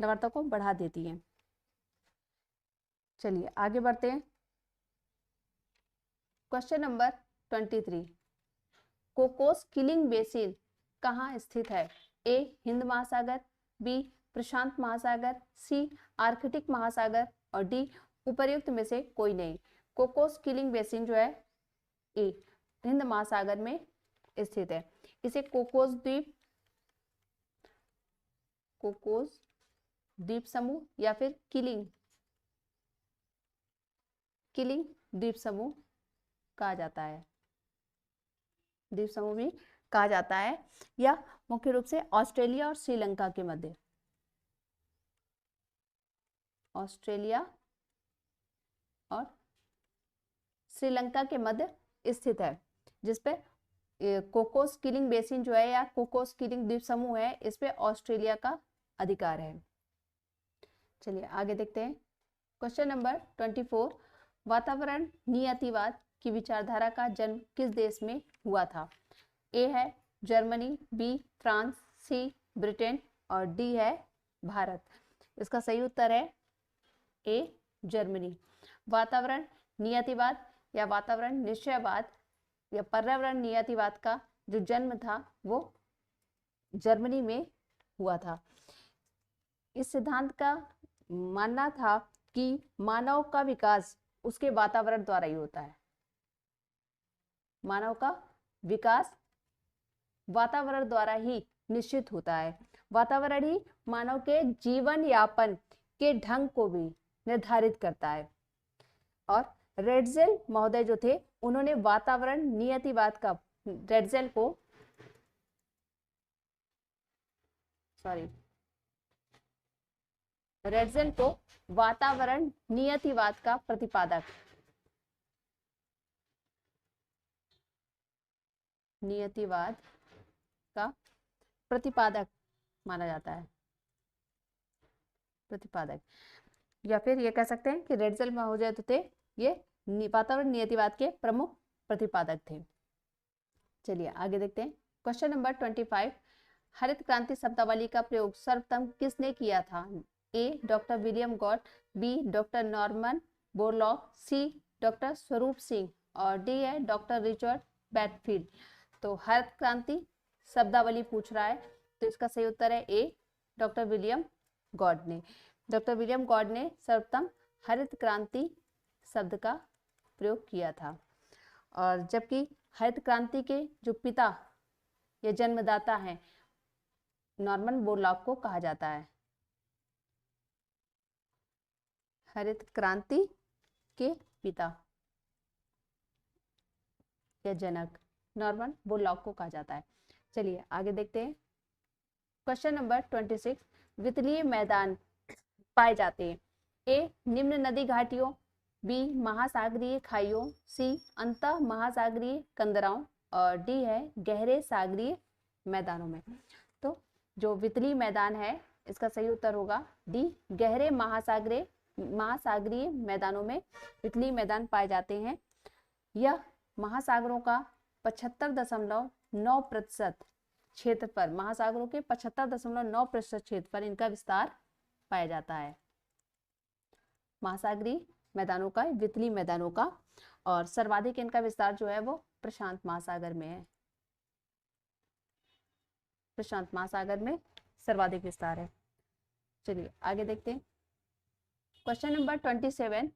लवणता को बढ़ा देती हैं। चलिए आगे बढ़ते हैं। Question number 23, Cocos killing basin कहाँ स्थित है? ए हिंद महासागर, बी प्रशांत महासागर, सी आर्कटिक महासागर और डी उपर्युक्त में से कोई नहीं। कोकोस किलिंग बेसिन जो है ए हिंद महासागर में स्थित है। इसे कोकोस द्वीप समूह या फिर किलिंग द्वीप समूह कहा जाता है, द्वीप समूह भी कहा जाता है, या मुख्य रूप से ऑस्ट्रेलिया और श्रीलंका के मध्य, ऑस्ट्रेलिया और श्रीलंका के मध्य स्थित है, जिसपे कोकोस किलिंग बेसिन जो है या कोकोस किलिंग द्वीप समूह है, इस पे ऑस्ट्रेलिया का अधिकार है। चलिए आगे देखते हैं। क्वेश्चन नंबर 24, वातावरण नियतिवाद की विचारधारा का जन्म किस देश में हुआ था? ए है जर्मनी, बी फ्रांस, सी ब्रिटेन और डी है भारत। इसका सही उत्तर है ए जर्मनी। वातावरण नियतिवाद या वातावरण निश्चयवाद या पर्यावरण नियतिवाद का जो जन्म था वो जर्मनी में हुआ था। इस सिद्धांत का मानना था कि मानव का विकास उसके वातावरण द्वारा ही होता है। मानव का विकास वातावरण द्वारा ही निश्चित होता है। वातावरण ही मानव के जीवन यापन के ढंग को भी निर्धारित करता है। और रेडजेल महोदय जो थे उन्होंने वातावरण नियतिवाद का रेडजेल को वातावरण नियतिवाद का प्रतिपादक माना जाता है। प्रतिपादक, या फिर ये कह सकते हैं कि रेडजेल महोदय तो थे ये वातावरण नियतिवाद के प्रमुख प्रतिपादक थे। चलिए आगे देखते हैं। क्वेश्चन नंबर 25, हरित क्रांति शब्दावली का प्रयोग सर्वप्रथम किसने किया था? A doctor William Gaud, B doctor Norman Borlaug, C doctor Swaroop Singh और डी है डॉक्टर रिचर्ड बैटफील्ड। तो हरित क्रांति शब्दावली पूछ रहा है, तो इसका सही उत्तर है ए डॉक्टर विलियम गॉड ने। डॉक्टर विलियम गॉड ने सर्वप्रथम हरित क्रांति शब्द का प्रयोग किया था। और जबकि हरित क्रांति के जो पिता या जन्मदाता हैं नॉर्मन बोरलॉग को कहा जाता है। हरित क्रांति के पिता या जनक नॉर्मन बोरलॉग को कहा जाता है। चलिए आगे देखते हैं। क्वेश्चन नंबर 26, वितलीय मैदान पाए जाते हैं। ए निम्न नदी घाटियों, बी महासागरीय खाइयों, सी अंतः महासागरीय कंदराओं और डी है गहरे सागरीय मैदानों में। तो जो वितलीय मैदान है इसका सही उत्तर होगा डी गहरे महासागरीय मैदानों में वितलीय मैदान पाए जाते हैं। यह महासागरों का 75.9% क्षेत्र पर, महासागरों के 75.9% क्षेत्र पर इनका विस्तार पाया जाता है। महासागरीय मैदानों का, वितलीय मैदानों का, और सर्वाधिक इनका विस्तार जो है वो प्रशांत महासागर में है। प्रशांत महासागर में सर्वाधिक विस्तार है। चलिए आगे देखते हैं। क्वेश्चन नंबर 27,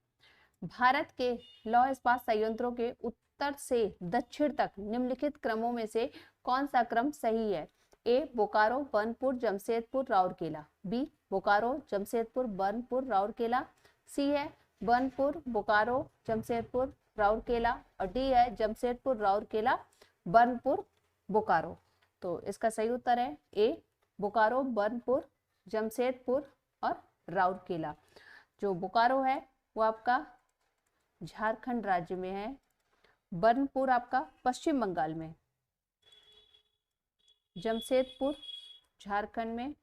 भारत के लौह इस्पात संयंत्रों के उत्तर से दक्षिण तक निम्नलिखित क्रमों में से कौन सा क्रम सही है? ए बोकारो, बर्नपुर, जमशेदपुर, राउरकेला, बी बोकारो, जमशेदपुर, बर्नपुर, राउरकेला, सी है बर्नपुर, बोकारो, जमशेदपुर, राउरकेला और डी है जमशेदपुर, राउरकेला, बर्नपुर, बोकारो। तो इसका सही उत्तर है ए बोकारो, बर्नपुर, जमशेदपुर और राउरकेला। जो बोकारो है वो आपका झारखंड राज्य में है, बर्नपुर आपका पश्चिम बंगाल में, जमशेदपुर झारखंड में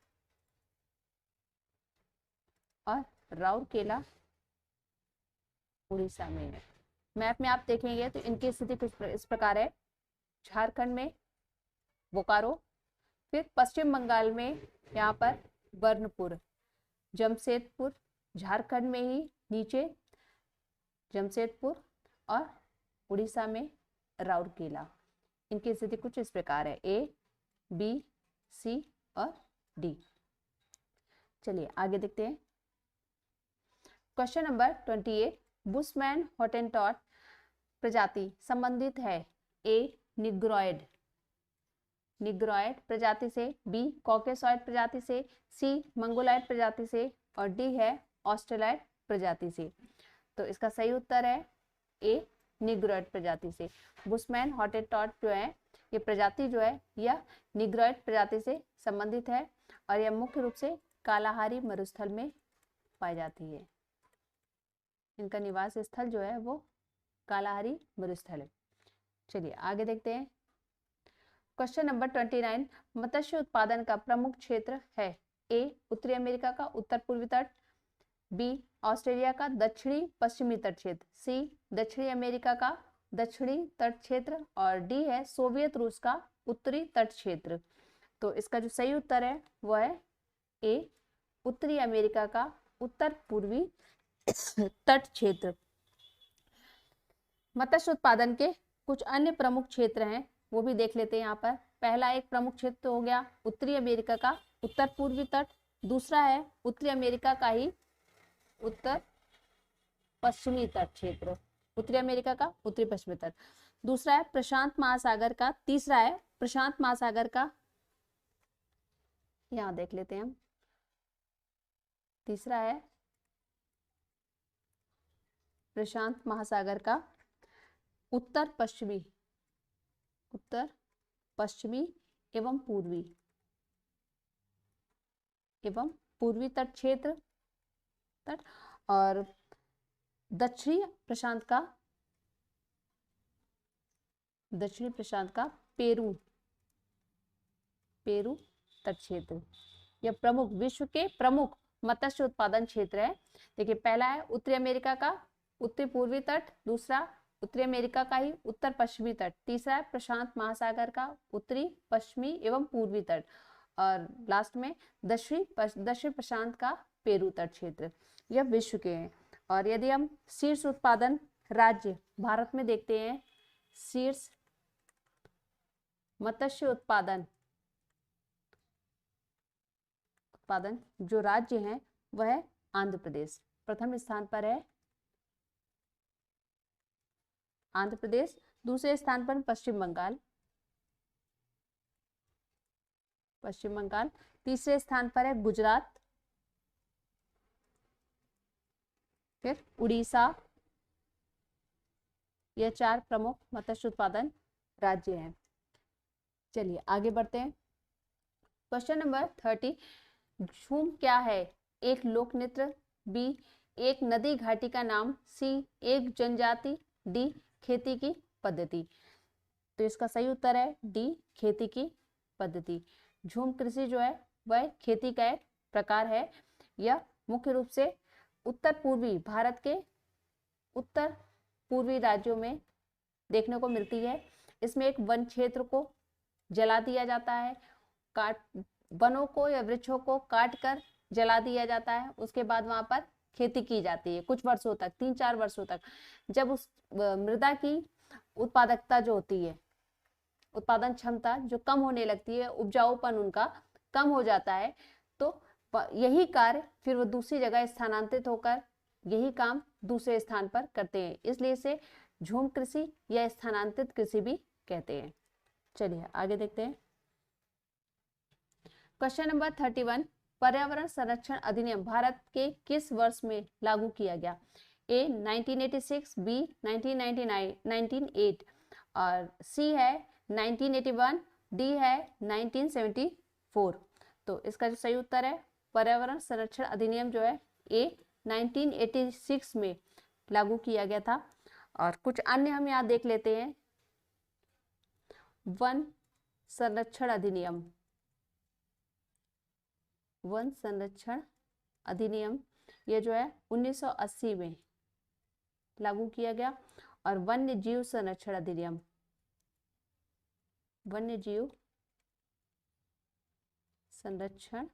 और राउरकेला उड़ीसा में है। मैप में आप देखेंगे तो इनकी स्थिति कुछ इस प्रकार है। झारखंड में बोकारो, फिर पश्चिम बंगाल में यहाँ पर बर्नपुर, जमशेदपुर, झारखंड में ही नीचे जमशेदपुर, और उड़ीसा में राउरकेला। इनकी स्थिति कुछ इस प्रकार है, ए, बी, सी और डी। चलिए आगे देखते हैं। क्वेश्चन नंबर 28, बुशमैन हॉटेंटॉट प्रजाति संबंधित है ए, निग्रोइड प्रजाति से, बी, कॉकेसॉइड प्रजाति से, सी, मंगोलॉइड प्रजाति से, और डी है ऑस्ट्रेलॉइड प्रजाति से। तो इसका सही उत्तर है ए, निग्रोइड प्रजाति से। बुशमैन हॉटेंटॉट जो है ये प्रजाति जो है यह निग्रोइड प्रजाति से संबंधित है और यह मुख्य रूप से कालाहारी मरुस्थल में पाई जाती है। इनका निवास स्थल जो है वो कालाहारी मरुस्थल है। चलिए आगे देखते हैं। क्वेश्चन नंबर 29, मत्स्य उत्पादन का प्रमुख क्षेत्र है ए, उत्तरी अमेरिका का उत्तर पूर्वी तट, बी, ऑस्ट्रेलिया का दक्षिणी पश्चिमी तट क्षेत्र, सी, दक्षिणी अमेरिका का दक्षिणी तट क्षेत्र, और डी है सोवियत रूस का उत्तरी तट क्षेत्र। तो इसका जो सही उत्तर है वो है ए, उत्तरी अमेरिका का उत्तर पूर्वी तट क्षेत्र। मत्स्य उत्पादन के कुछ अन्य प्रमुख क्षेत्र हैं वो भी देख लेते हैं यहाँ पर। पहला एक प्रमुख क्षेत्र हो गया उत्तरी अमेरिका का उत्तर पूर्वी तट, दूसरा है उत्तरी अमेरिका का ही उत्तर पश्चिमी तट क्षेत्र, उत्तरी अमेरिका का उत्तरी पश्चिमी तट, दूसरा है प्रशांत महासागर का, तीसरा है प्रशांत महासागर का, यहाँ देख लेते हैं हम, तीसरा है प्रशांत महासागर का उत्तर पश्चिमी एवं पूर्वी तट क्षेत्र, और दक्षिणी प्रशांत का पेरू तट क्षेत्र। यह प्रमुख विश्व के प्रमुख मत्स्य उत्पादन क्षेत्र है। देखिए पहला है उत्तरी अमेरिका का उत्तरी पूर्वी तट, दूसरा उत्तरी अमेरिका का ही उत्तर पश्चिमी तट, तीसरा है प्रशांत महासागर का उत्तरी पश्चिमी एवं पूर्वी तट, और लास्ट में दक्षिण प्रशांत का पेरू तट क्षेत्र। यह विश्व के हैं। और यदि हम शीर्ष उत्पादन राज्य भारत में देखते हैं, शीर्ष मत्स्य उत्पादन जो राज्य हैं वह है आंध्र प्रदेश। प्रथम स्थान पर है आंध्र प्रदेश, दूसरे स्थान पर पश्चिम बंगाल, तीसरे स्थान पर है गुजरात, फिर उड़ीसा। यह 4 प्रमुख मत्स्य उत्पादन राज्य हैं। चलिए आगे बढ़ते हैं। क्वेश्चन नंबर 30, झूम क्या है? एक लोक नृत्य, बी, एक नदी घाटी का नाम, सी, एक जनजाति, डी, खेती की पद्धति। तो इसका सही उत्तर है डी, खेती की पद्धति। झूम कृषि जो है वह खेती का एक प्रकार है। यह मुख्य रूप से उत्तर पूर्वी भारत के उत्तर पूर्वी राज्यों में देखने को मिलती है। इसमें एक वन क्षेत्र को जला दिया जाता है, वनों को या वृक्षों को काट कर जला दिया जाता है। उसके बाद वहां पर खेती की जाती है कुछ वर्षों तक, 3-4 वर्षों तक। जब उस मृदा की उत्पादकता जो होती है, उत्पादन क्षमता जो कम होने लगती है, उपजाऊपन उनका कम हो जाता है, तो यही कार्य फिर वो दूसरी जगह स्थानांतरित होकर यही काम दूसरे स्थान पर करते हैं। इसलिए इसे झूम कृषि या स्थानांतरित कृषि भी कहते हैं। चलिए आगे देखते हैं। क्वेश्चन नंबर 31, पर्यावरण संरक्षण अधिनियम भारत के किस वर्ष में लागू किया गया? ए 1986, बी 1999, 1908, और सी है 1981, डी है 1974। तो इसका जो सही उत्तर है पर्यावरण संरक्षण अधिनियम जो है ए 1986 में लागू किया गया था। और कुछ अन्य हम यहाँ देख लेते हैं। वन संरक्षण अधिनियम ये जो है 1980 में लागू किया गया। और वन्य जीव संरक्षण अधिनियम, वन्य जीव संरक्षण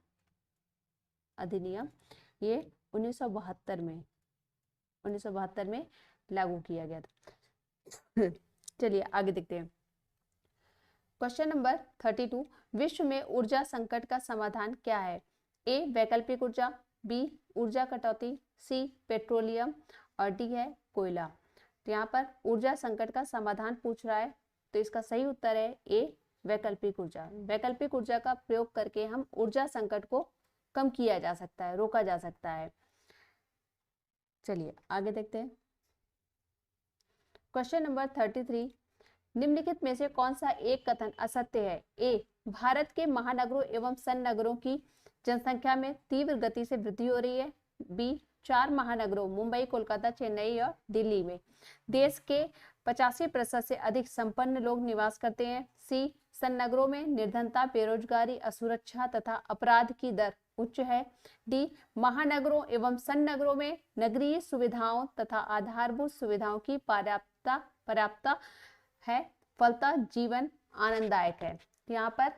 अधिनियम ये 1972 में लागू किया गया था। चलिए आगे देखते हैं। क्वेश्चन नंबर 32, विश्व में ऊर्जा संकट का समाधान क्या है? ए वैकल्पिक ऊर्जा, बी ऊर्जा कटौती, सी पेट्रोलियम और डी है कोयला। तो यहाँ पर ऊर्जा संकट का समाधान पूछ रहा है, तो इसका सही उत्तर है ए वैकल्पिक ऊर्जा। वैकल्पिक ऊर्जा का प्रयोग करके हम ऊर्जा संकट को कम किया जा सकता है, रोका जा सकता है। चलिए आगे देखते हैं। क्वेश्चन नंबर 33, निम्नलिखित में से कौन सा एक कथन असत्य है? ए भारत के महानगरों एवं संनगरों की जनसंख्या में तीव्र गति से वृद्धि हो रही है। बी 4 महानगरों मुंबई, कोलकाता, चेन्नई और दिल्ली में देश के 85% से अधिक संपन्न लोग निवास करते हैं। सी संनगरों में निर्धनता, बेरोजगारी, असुरक्षा तथा अपराध की दर उच्च है। डी महानगरों एवं संनगरों में नगरीय सुविधाओं तथा आधारभूत सुविधाओं की पर्याप्तता है, फलतः जीवन आनंददायक है। यहाँ पर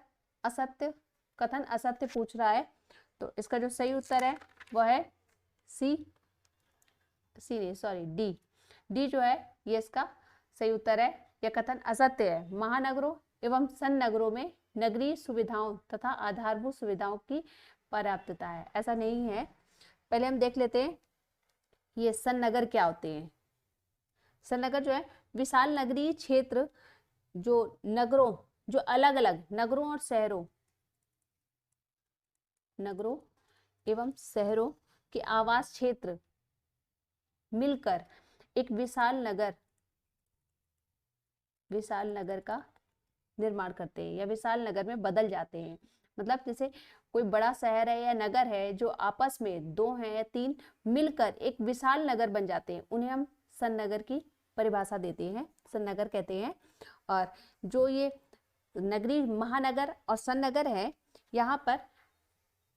असत्य कथन असत्य पूछ रहा है, तो इसका जो सही उत्तर है वह है डी जो है ये इसका सही उत्तर है। यह कथन असत्य है। महानगरों एवं संनगरों में नगरीय सुविधाओं तथा आधारभूत सुविधाओं की पर्याप्तता है, ऐसा नहीं है। पहले हम देख लेते हैं ये संनगर क्या होते हैं। संनगर जो है विशाल नगरीय क्षेत्र, जो नगरों, जो अलग अलग नगरों और शहरों, नगरों एवं शहरों के आवास क्षेत्र मिलकर एक विशाल नगर का निर्माण करते हैं या विशाल नगर में बदल जाते हैं। मतलब जैसे कोई बड़ा शहर है या नगर है जो आपस में 2 हैं या 3 मिलकर एक विशाल नगर बन जाते हैं, उन्हें हम संनगर की परिभाषा देते हैं, संनगर कहते हैं। और जो ये नगरीय महानगर और संनगर है, यहाँ पर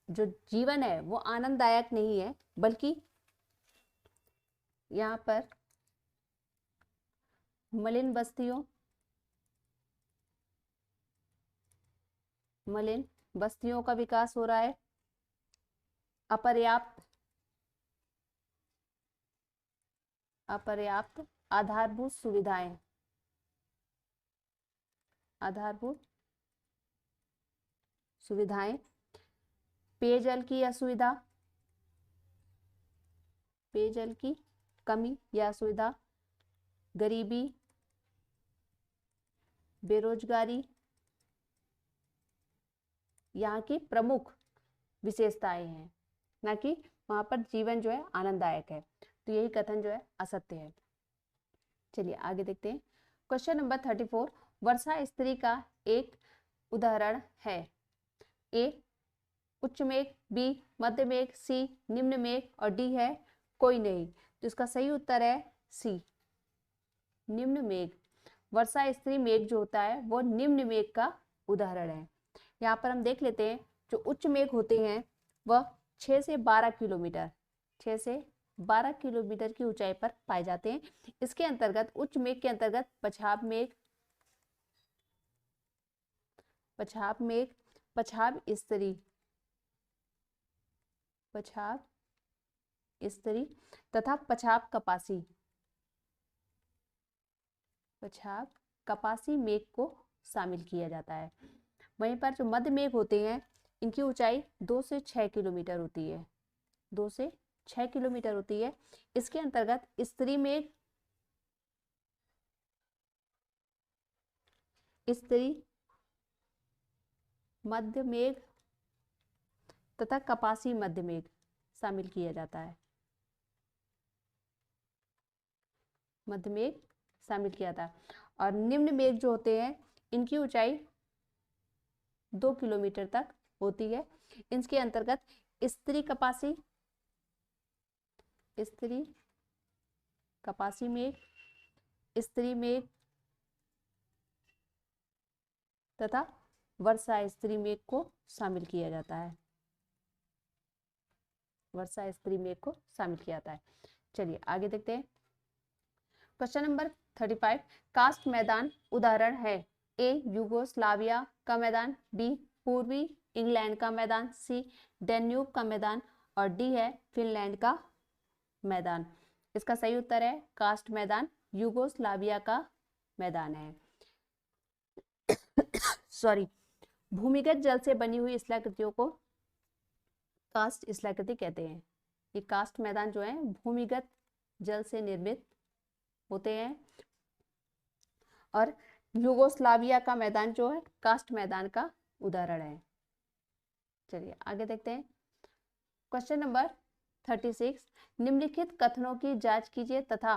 जो जीवन है वो आनंददायक नहीं है, बल्कि यहाँ पर मलिन बस्तियों का विकास हो रहा है। अपर्याप्त आधारभूत सुविधाएं, पेयजल की कमी या असुविधा, गरीबी, बेरोजगारी यहाँ की प्रमुख विशेषताएं हैं, ना कि वहां पर जीवन जो है आनंददायक है। तो यही कथन जो है असत्य है। चलिए आगे देखते हैं। क्वेश्चन नंबर 34, वर्षा स्त्री का एक उदाहरण है। ए उच्च मेघ, बी मध्य मेघ, सी निम्न मेघ और डी है कोई नहीं। तो इसका सही उत्तर है सी निम्न मेघ। वर्षा स्त्री मेघ जो होता है वो निम्न मेघ का उदाहरण है। यहाँ पर हम देख लेते हैं जो उच्च मेघ होते हैं वह 6 से 12 किलोमीटर की ऊंचाई पर पाए जाते हैं। इसके अंतर्गत उच्च मेघ के अंतर्गत पछाव मेघ, पछाव स्तरी तथा पछाव कपासी मेघ को शामिल किया जाता है। वहीं पर जो मध्य मेघ होते हैं इनकी ऊंचाई 2 से 6 किलोमीटर होती है, 2 से 6 किलोमीटर होती है। इसके अंतर्गत स्तरी मेघ, मध्य मेघ तथा कपासी मध्य मेघ शामिल किया जाता है, मध्य मेघ शामिल किया था। और निम्न मेघ जो होते हैं इनकी ऊंचाई 2 किलोमीटर तक होती है। इसके अंतर्गत स्तरी कपासी मेघ, स्तरी मेघ तथा वर्षा स्त्री मेघ को शामिल किया जाता है, वर्षा स्त्री मेघ को शामिल किया जाता है। चलिए आगे देखते हैं। क्वेश्चन नंबर 35, कास्ट मैदान उदाहरण है। ए यूगोस्लाविया का मैदान, बी पूर्वी इंग्लैंड का मैदान, सी डैन्यूब का मैदान और डी है फिनलैंड का मैदान। इसका सही उत्तर है कास्ट मैदान, यूगोस्लाविया का मैदान है। सॉरी, भूमिगत जल से बनी हुई स्थलाकृतियों को कास्ट स्थलाकृति कहते हैं। ये कास्ट मैदान जो है भूमिगत जल से निर्मित होते हैं और यूगोस्लाविया का मैदान जो है कास्ट मैदान का उदाहरण है। चलिए आगे देखते हैं। क्वेश्चन नंबर 36, निम्नलिखित कथनों की जांच कीजिए तथा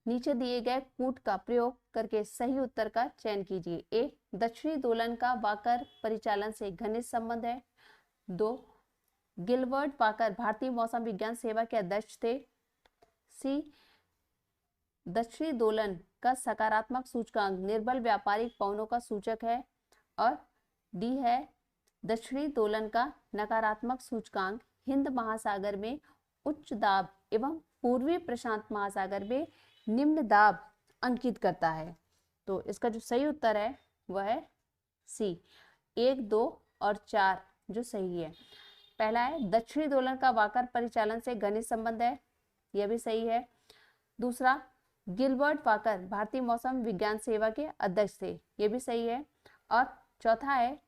नीचे दिए गए कूट का प्रयोग करके सही उत्तर का चयन कीजिए। ए, दक्षिणी दोलन का वाकर परिचालन से घनिष्ठ संबंध है। 2, गिलबर्ट वाकर भारतीय मौसम विज्ञान सेवा के अध्यक्ष थे। सी, दक्षिणी दोलन का सकारात्मक सूचकांक निर्बल व्यापारिक पवनों का सूचक है। और डी है दक्षिणी दोलन का नकारात्मक सूचकांक हिंद महासागर में उच्च दाब एवं पूर्वी प्रशांत महासागर में निम्न दाब अंकित करता है। तो इसका जो सही उत्तर है वह है सी, 1, 2 और 4 जो सही है। पहला है दक्षिणी दोलन का वाकर परिचालन से घनिष्ठ संबंध है, यह भी सही है। दूसरा, गिलबर्ट वाकर भारतीय मौसम विज्ञान सेवा के अध्यक्ष थे, ये भी सही है। और चौथा है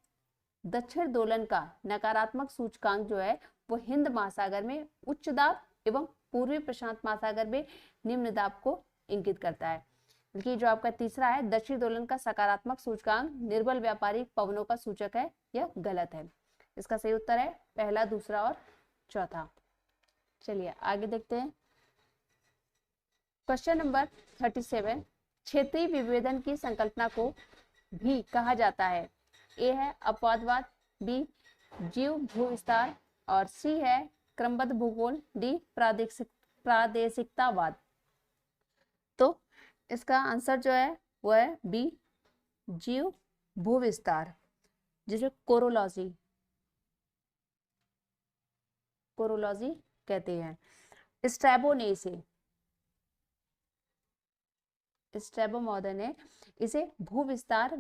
दक्षिण दोलन का नकारात्मक सूचकांक जो है वो हिंद महासागर में उच्च दाब एवं पूर्वी प्रशांत महासागर में निम्न दाब को इंगित करता है। बल्कि जो आपका तीसरा है दक्षिण दोलन का सकारात्मक सूचकांक निर्बल व्यापारिक पवनों का सूचक है, यह गलत है। इसका सही उत्तर है पहला, दूसरा और चौथा। चलिए आगे देखते हैं। क्वेश्चन नंबर 37, क्षेत्रीय विभेदन की संकल्पना को भी कहा जाता है। ए है अपवादवाद, बी जीव भूविस्तार और सी है क्रमबद्ध भूगोल, डी प्रादेशिकतावाद। तो इसका आंसर जो है वो है बी जीव भूविस्तार, जिसे कोरोलॉजी कहते हैं। स्ट्रैबो महोदय ने इसे भूविस्तार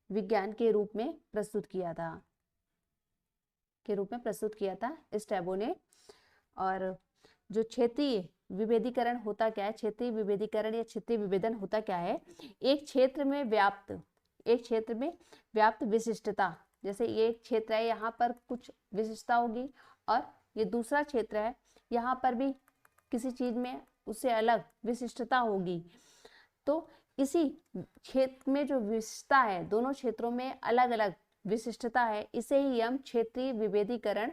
विज्ञान के रूप में प्रस्तुत किया था स्ट्रैबो ने। और जो क्षेत्रीय विभेदीकरण होता क्या है, क्षेत्रीय विभेदीकरण या क्षेत्रीय विभेदन होता क्या है, एक क्षेत्र में व्याप्त विशिष्टता, जैसे ये क्षेत्र है यहाँ पर कुछ विशिष्टता होगी और ये दूसरा क्षेत्र है यहाँ पर भी किसी चीज में उससे अलग विशिष्टता होगी। तो इसी क्षेत्र में जो विशिष्टता है, दोनों क्षेत्रों में अलग अलग विशिष्टता है, इसे ही हम क्षेत्रीय विभेदीकरण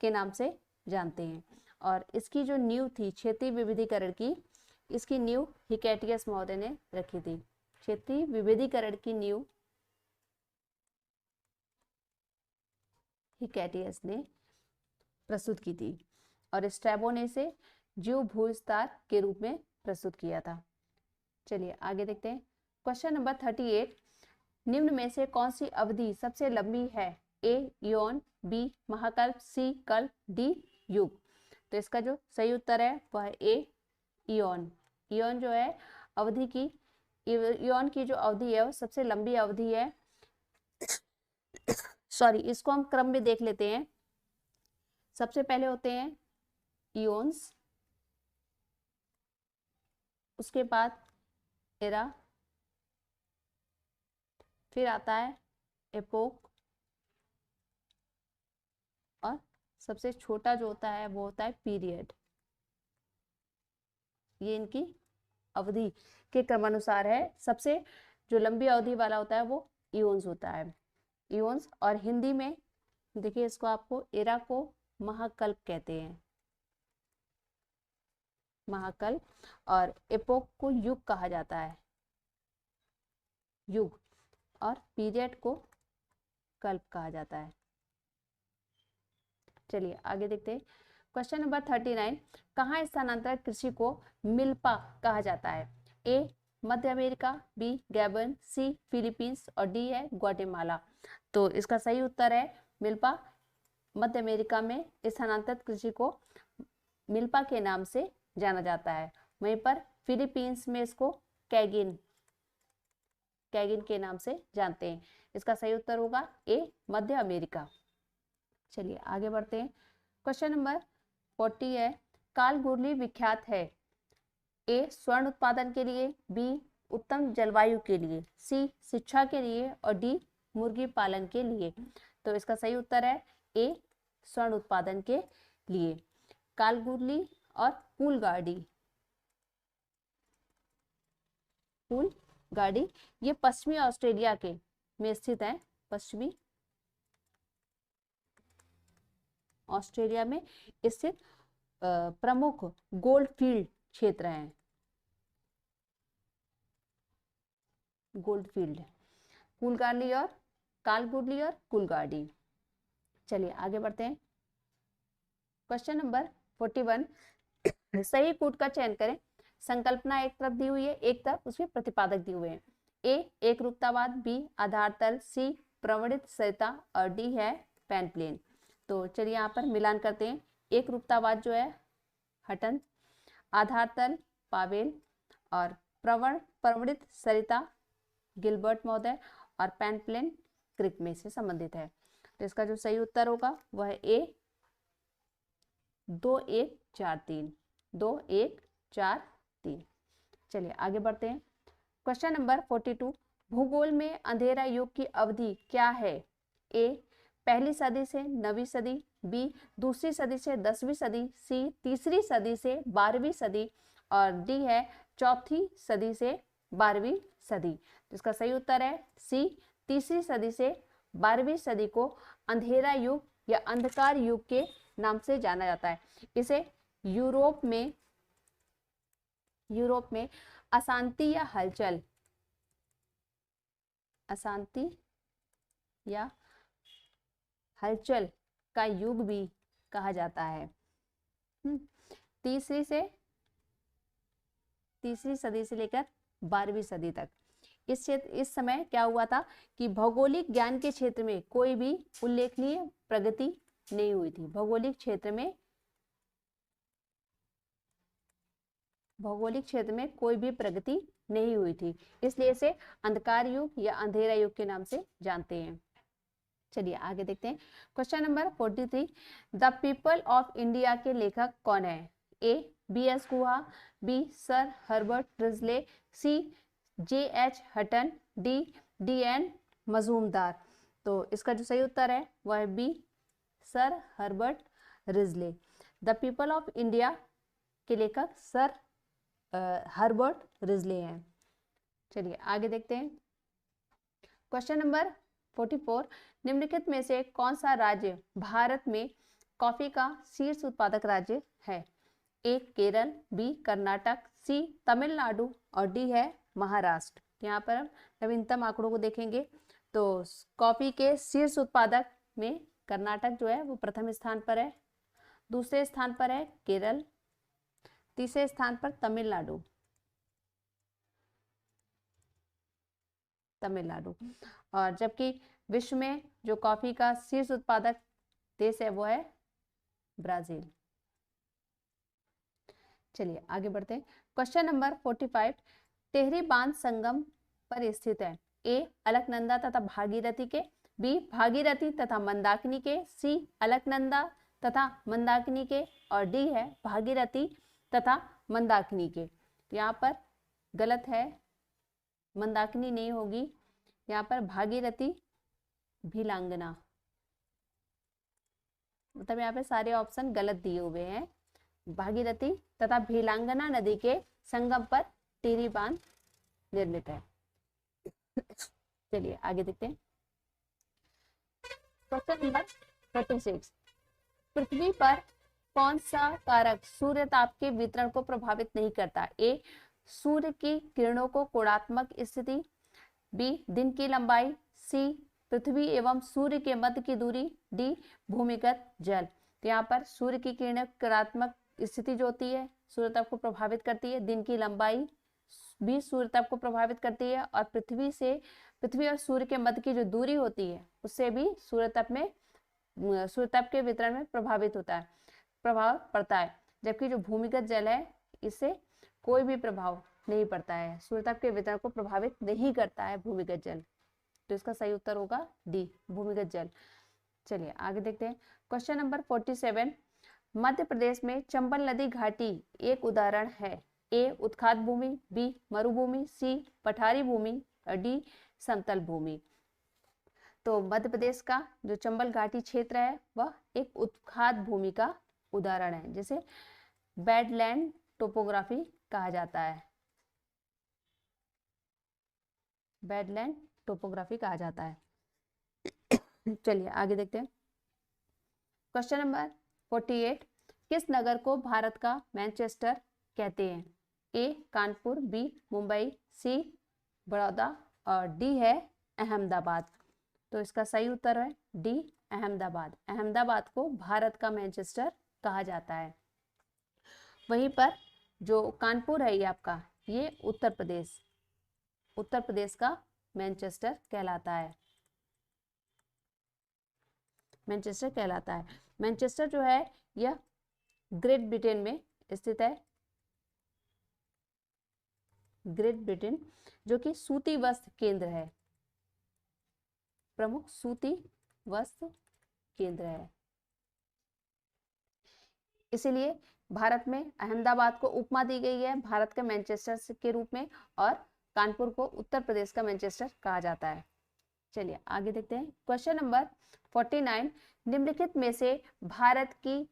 के नाम से जानते हैं। और इसकी जो नींव थी क्षेत्रीय विभेदीकरण की, इसकी नींव हिकैटियस महोदय ने रखी थी। क्षेत्रीय विभेदीकरण की नींव हिकैटियस ने प्रस्तुत की थी और स्ट्रैबो ने इसे जीव भूविस्तार के रूप में प्रस्तुत किया था। चलिए आगे देखते हैं। क्वेश्चन नंबर 38, निम्न में से कौन सी अवधि सबसे लंबी है? ए इयोन, बी महाकल्प, सी कल्प, डी युग। तो इसका जो सही उत्तर है वह ए इयोन। इयोन जो है अवधि की, इयोन की जो अवधि है वो सबसे लंबी अवधि है। सॉरी, इसको हम क्रम में देख लेते हैं। सबसे पहले होते हैं इयोन्स, उसके बाद एरा, फिर आता है एपोक और सबसे छोटा जो होता है वो होता है पीरियड। ये इनकी अवधि के क्रमानुसार है। सबसे जो लंबी अवधि वाला होता है वो इयोन्स होता है, इयोन्स। और हिंदी में देखिए इसको आपको एरा को महाकल्प कहते हैं, महाकल्प, और एपोक को युग कहा जाता है, युग, और पीरियड को कल्प कहा जाता है। चलिए आगे देखते हैं। क्वेश्चन नंबर 39, कहाँ स्थानांतरित कृषि को मिल्पा कहा जाता है? ए मध्य अमेरिका, बी गैबन, सी फिलीपींस और डी है ग्वाटेमाला। तो इसका सही उत्तर है मिल्पा। मध्य अमेरिका में स्थानांतरित कृषि को मिल्पा के नाम से जाना जाता है। वहीं पर फिलीपींस में इसको कैगिन के नाम से जानते हैं। इसका सही उत्तर होगा ए, मध्य अमेरिका। चलिए आगे बढ़ते हैं। क्वेश्चन नंबर 40 है, कालगुरली विख्यात है ए, स्वर्ण उत्पादन के लिए, बी, उत्तम जलवायु के लिए, सी, शिक्षा के लिए और डी, मुर्गी पालन के लिए। तो इसका सही उत्तर है ए, स्वर्ण उत्पादन के लिए। कालगुरली और कूलगार्डी, कूलगार्डी ये पश्चिमी ऑस्ट्रेलिया के में स्थित है, पश्चिमी ऑस्ट्रेलिया में स्थित प्रमुख गोल्डफील्ड क्षेत्र हैं, गोल्डफील्ड, कूलगार्डी और कालगुरली और कूलगार्डी। चलिए आगे बढ़ते हैं। क्वेश्चन नंबर 41, सही कूट का चयन करें। संकल्पना एक तरफ दी हुई है, एक तरफ उसमें प्रतिपादक दिए हुए हैं। ए, एक रूपतावाद, बी, आधार तल, सी, प्रवणित सरिता और डी है पेन प्लेन। तो चलिए यहाँ पर मिलान करते हैं। एक रूपतावाद जो है हटन, आधार तल पावेल और प्रवणित सरिता गिलबर्ट महोदय और पेन प्लेन क्रिक में से संबंधित है। तो इसका जो सही उत्तर होगा वह है ए, 2 1 4 3, 2 1 4 3। चलिए आगे बढ़ते हैं। क्वेश्चन नंबर 42, भूगोल में अंधेरा युग की अवधि क्या है। ए, पहली सदी से 9वीं सदी, बी, दूसरी सदी से 10वीं सदी, सी, तीसरी सदी से 12वीं सदी और डी है चौथी सदी से 12वीं सदी। तो इसका सही उत्तर है सी, तीसरी सदी से 12वीं सदी को अंधेरा युग या अंधकार युग के नाम से जाना जाता है। इसे यूरोप में अशांति या हलचल, अशांति या हलचल का युग भी कहा जाता है। तीसरी सदी से लेकर 12वीं सदी तक इस समय क्या हुआ था कि भौगोलिक ज्ञान के क्षेत्र में कोई भी उल्लेखनीय प्रगति नहीं हुई थी। भौगोलिक क्षेत्र में कोई भी प्रगति नहीं हुई थी, इसलिए इसे अंधकार युग या अंधेरा युग के नाम से जानते हैं। चलिए आगे देखते हैं। Question number 43, the people of India के लेखक कौन है। A, B.S. Guha, B, sir Herbert Risley, C, J.H. Hutton, D, D.N. Majumdar. तो इसका जो सही उत्तर है वह है B, sir Herbert Risley. The people of India के लेखक सर हर्बर्ट रिजले हैं। चलिए आगे देखते हैं। क्वेश्चन नंबर 44, निम्नलिखित में से कौन सा राज्य भारत में कॉफी का शीर्ष उत्पादक राज्य है। ए, केरल, बी, कर्नाटक, सी, तमिलनाडु और डी है महाराष्ट्र। यहाँ पर हम नवीनतम आंकड़ों को देखेंगे तो कॉफी के शीर्ष उत्पादक में कर्नाटक जो है वो प्रथम स्थान पर है, दूसरे स्थान पर है केरल, तीसरे स्थान पर तमिलनाडु और जबकि विश्व में जो कॉफी का शीर्ष उत्पादक देश है वो है ब्राजील। चलिए आगे बढ़ते हैं। क्वेश्चन नंबर 45, टेहरी बांध संगम पर स्थित है। ए, अलकनंदा तथा भागीरथी के, बी, भागीरथी तथा मंदाकिनी के, सी, अलकनंदा तथा मंदाकिनी के और डी है भागीरथी तथा मंदाकिनी के। यहाँ पर गलत है, मंदाकिनी नहीं होगी, यहाँ पर भागीरथी भीलांगना, मतलब यहाँ पे सारे ऑप्शन गलत दिए हुए हैं। भागीरथी तथा भीलांगना नदी के संगम पर टिहरी बांध निर्मित है। चलिए आगे देखते हैं। क्वेश्चन नंबर 36, पृथ्वी पर कौन सा कारक सूर्य ताप के वितरण को प्रभावित नहीं करता। ए, सूर्य की किरणों को कोणात्मक स्थिति, बी, दिन की लंबाई, सी, पृथ्वी एवं सूर्य के मध्य की दूरी, डी, भूमिगत जल। तो यहाँ पर सूर्य की किरणें कोणात्मक स्थिति जो होती है सूर्य ताप को प्रभावित करती है, दिन की लंबाई भी सूर्य ताप को प्रभावित करती है और पृथ्वी और सूर्य के मध्य की जो दूरी होती है उससे भी सूर्य ताप के वितरण में प्रभाव पड़ता है। जबकि जो भूमिगत जल है इससे कोई भी प्रभाव नहीं पड़ता है, सूर्य ताप के वितरण को प्रभावित नहीं करता है भूमिगत जल। तो इसका सही उत्तर होगा डी, भूमिगत जल। चलिए आगे देखते हैं। क्वेश्चन नंबर 47, मध्य प्रदेश में चंबल नदी घाटी एक उदाहरण है। ए उत्खात भूमि, बी मरुभूमि, सी पठारी भूमि, डी समतल भूमि। तो मध्य प्रदेश का जो चंबल घाटी क्षेत्र है वह एक उत्खात भूमि का उदाहरण है, जिसे बेडलैंड टोपोग्राफी कहा जाता है। बेडलैंड टोपोग्राफी कहा जाता है। चलिए आगे देखते हैं। क्वेश्चन नंबर 48, किस नगर को भारत का मैनचेस्टर कहते हैं? ए कानपुर, बी मुंबई, सी बड़ौदा और डी है अहमदाबाद। तो इसका सही उत्तर है डी अहमदाबाद। अहमदाबाद को भारत का मैनचेस्टर कहा जाता है। वहीं पर जो कानपुर है ये आपका, ये उत्तर प्रदेश का मैनचेस्टर कहलाता है। मैनचेस्टर कहलाता है। मैनचेस्टर जो है यह ग्रेट ब्रिटेन में स्थित है। ग्रेट ब्रिटेन जो कि सूती वस्त्र केंद्र है, प्रमुख सूती वस्त्र केंद्र है। इसीलिए भारत में अहमदाबाद को उपमा दी गई है भारत के मैनचेस्टर के रूप में, और कानपुर को उत्तर प्रदेश का मैनचेस्टर कहा जाता है। चलिए आगे देखते हैं। क्वेश्चन नंबर 49, निम्नलिखित में से भारत की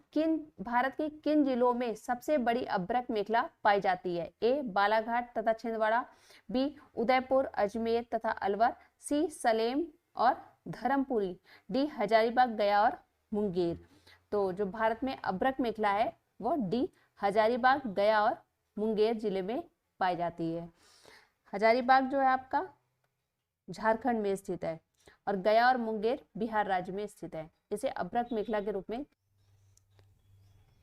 किन जिलों में सबसे बड़ी अभ्रक मेखला पाई जाती है? ए बालाघाट तथा छिंदवाड़ा, बी उदयपुर, अजमेर तथा अलवर, सी सलेम और धर्मपुरी, डी हजारीबाग, गया और मुंगेर। तो जो भारत में अभ्रक मेखला है वो डी हजारीबाग, गया और मुंगेर जिले में पाई जाती है। हजारीबाग जो है आपका झारखंड में स्थित है और गया और मुंगेर बिहार राज्य में स्थित है। इसे अभ्रक मेखला के रूप में।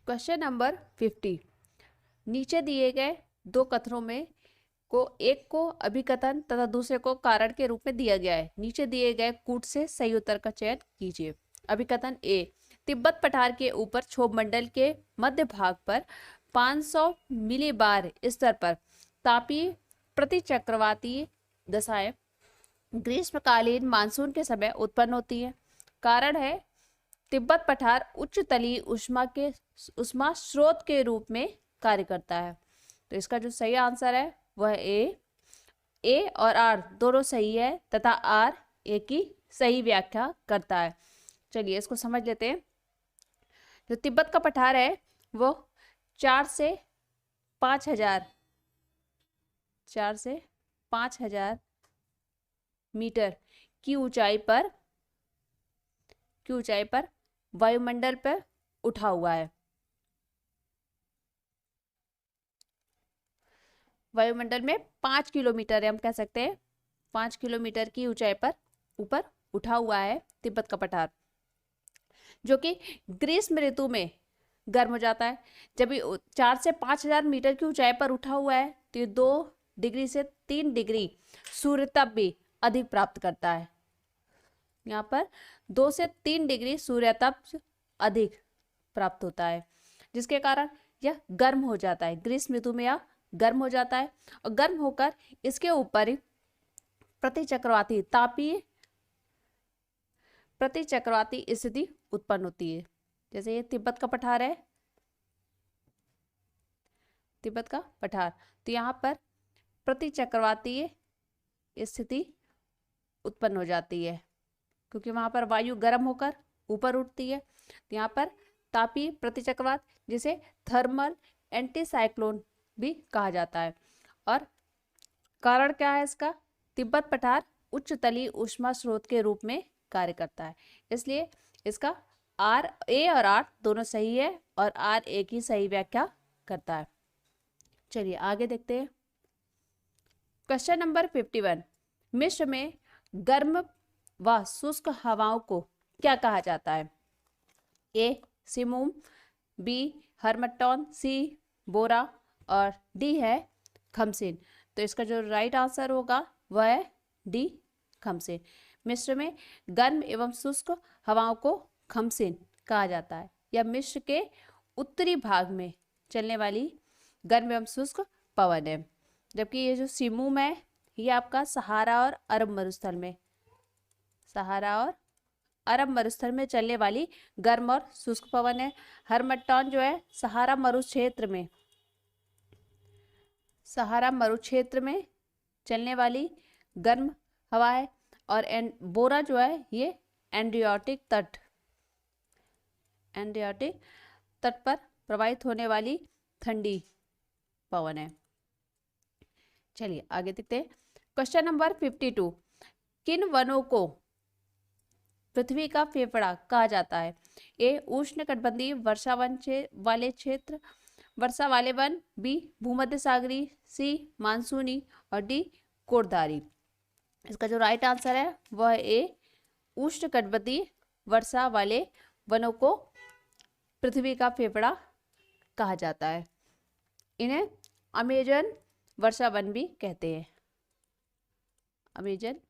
क्वेश्चन नंबर 50, नीचे दिए गए दो कथनों में एक को अभिकथन तथा दूसरे को कारण के रूप में दिया गया है। नीचे दिए गए कूट से सही उत्तर का चयन कीजिए। अभिकथन ए, तिब्बत पठार के ऊपर क्षोभ मंडल के मध्य भाग पर 500 मिलीबार स्तर पर तापीय प्रतिचक्रवातीय दशाएं ग्रीष्मकालीन मानसून के समय उत्पन्न होती है। कारण है तिब्बत पठार उच्च तलीय उष्मा स्रोत के रूप में कार्य करता है। तो इसका जो सही आंसर है वह ए और आर दोनों सही है तथा आर ए की सही व्याख्या करता है। चलिए इसको समझ लेते हैं। जो तिब्बत का पठार है वो 4 से 5,000 मीटर की ऊंचाई पर वायुमंडल पर उठा हुआ है। वायुमंडल में 5 किलोमीटर है, हम कह सकते हैं 5 किलोमीटर की ऊंचाई पर ऊपर उठा हुआ है तिब्बत का पठार, जो कि ग्रीष्म ऋतु में गर्म हो जाता है। जब 4 से 5,000 मीटर की ऊंचाई पर उठा हुआ है तो ये 2 डिग्री से 3 डिग्री सूर्यताप भी अधिक प्राप्त करता है। यहाँ पर 2 से 3 डिग्री सूर्यताप अधिक प्राप्त होता है, जिसके कारण यह गर्म हो जाता है। ग्रीष्म ऋतु में यह गर्म हो जाता है और गर्म होकर इसके ऊपर प्रतिचक्रवाती तापीय प्रतिचक्रवाती स्थिति उत्पन्न होती है। जैसे ये तिब्बत का पठार है, तिब्बत का पठार, तो यहाँ पर प्रतिचक्रवाती स्थिति उत्पन्न हो जाती है क्योंकि वहां पर वायु गर्म होकर ऊपर उठती है। तो यहाँ पर तापीय प्रतिचक्रवात, जिसे थर्मल एंटीसाइक्लोन भी कहा जाता है। और कारण क्या है इसका? तिब्बत पठार उच्च तलीय ऊष्मा स्रोत के रूप में कार्य करता है, इसलिए इसका आर ए और आर दोनों सही है और आर ए की सही व्याख्या करता है। चलिए आगे देखते हैं। क्वेश्चन नंबर 51, मिस्र में गर्म व शुष्क हवाओं को क्या कहा जाता है? ए सिमुम, बी हरमट्टॉन, सी बोरा और डी है खमसिन। तो इसका जो राइट आंसर होगा वह है डी खमसिन। मिस्र में गर्म एवं शुष्क हवाओं को खमसिन कहा जाता है। यह मिस्र के उत्तरी भाग में चलने वाली गर्म एवं शुष्क पवन है, जबकि ये जो सिमुम है ये आपका सहारा और अरब मरुस्थल में सहारा और अरब मरुस्थल में चलने वाली गर्म और शुष्क पवन है। हरमट्टन जो है सहारा मरुक्षेत्र में चलने वाली गर्म हवा है। और बोरा जो है ये एड्रियाटिक तट पर प्रवाहित होने वाली ठंडी पवन है। चलिए आगे देखते हैं। क्वेश्चन नंबर 52, किन वनों को पृथ्वी का फेफड़ा कहा जाता है? ए उष्णकटिबंधीय वर्षा वाले वन, बी भूमध्य सागरीय, सी मानसूनी और डी कोरधारी। इसका जो राइट आंसर है वह ए उष्णकटिबंधीय वर्षा वाले वनों को पृथ्वी का फेफड़ा कहा जाता है। इन्हें अमेजन वर्षा वन भी कहते हैं। अमेजन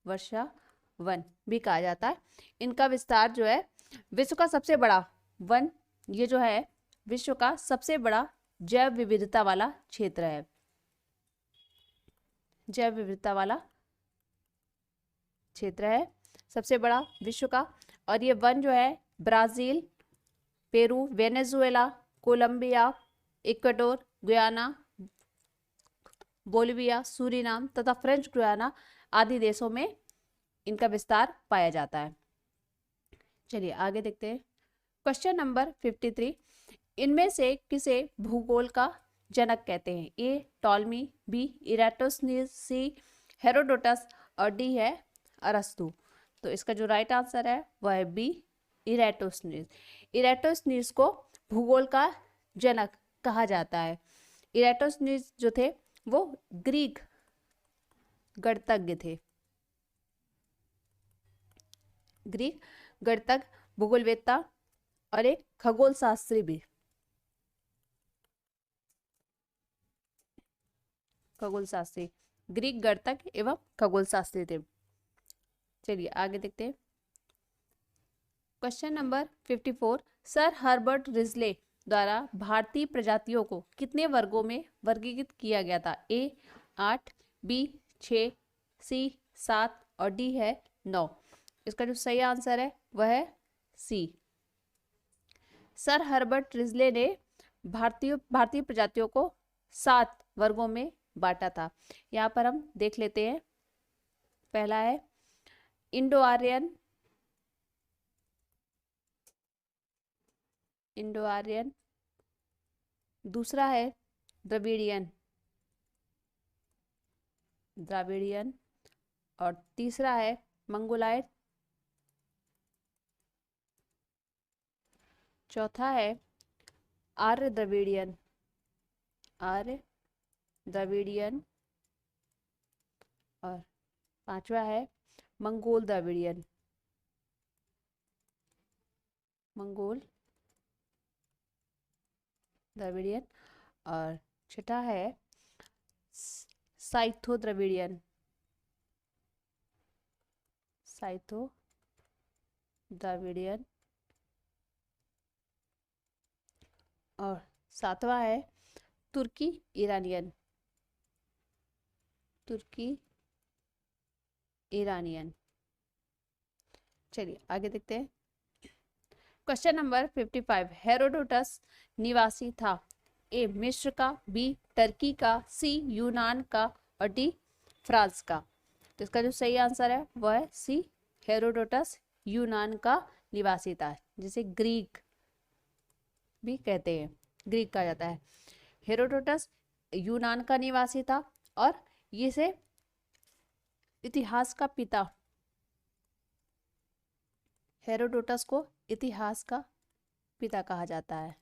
वर्षा वन भी कहा जाता है। इनका विस्तार जो है विश्व का सबसे बड़ा वन, ये जो है विश्व का सबसे बड़ा जैव विविधता वाला क्षेत्र है। जैव विविधता वाला क्षेत्र है सबसे बड़ा विश्व का। और ये वन जो है Brazil, Peru, Venezuela, Colombia, Ecuador, Guyana, Bolivia, Suriname तथा फ्रेंच गुयाना आदि देशों में इनका विस्तार पाया जाता है। चलिए आगे देखते हैं। क्वेश्चन नंबर 53, इनमें से किसे भूगोल का जनक कहते हैं? ए टॉलमी, बी इराटोस्थनीज, सी हेरोडोटस और डी है अरस्तु। तो इसका जो राइट आंसर है वह है बी इराटोस्थनीज। इराटोस्थनीज को भूगोल का जनक कहा जाता है। इराटोस्थनीज जो थे वो ग्रीक गणितज्ञ थे। ग्रीक गणितज्ञ, भूगोलवेत्ता और एक खगोल शास्त्री भी। खगोल शास्त्री, ग्रीक गणितज्ञ एवं खगोल शास्त्री थे। चलिए आगे देखते हैं। Question number 54, sir Herbert Risley द्वारा भारतीय प्रजातियों को कितने वर्गों में वर्गीकृत किया गया था? ए 8, बी 6, सी 7 और डी है 9। इसका जो सही आंसर है वह है सी। सर हर्बर्ट रिजले ने भारतीय प्रजातियों को 7 वर्गों में बांटा था। यहाँ पर हम देख लेते हैं। पहला है इंडो आर्यन, दूसरा है द्रविडियन और तीसरा है मंगोलायड, चौथा है आर्य द्रविडियन और पांचवा है मंगोल द्रविडियन और छठा है साइथो द्रविडियन और सातवां है तुर्की ईरानियन। चलिए आगे देखते हैं। क्वेश्चन नंबर 55, हेरोडोटस निवासी था? ए मिस्र का, बी टर्की का, सी यूनान का और डी फ्रांस का। तो इसका जो सही आंसर है वह है सी, हेरोडोटस यूनान का निवासी था, जिसे ग्रीक भी कहते हैं, ग्रीक कहा जाता है। हेरोडोटस यूनान का निवासी था और इसे इतिहास का पिता, हेरोडोटस को इतिहास का पिता कहा जाता है,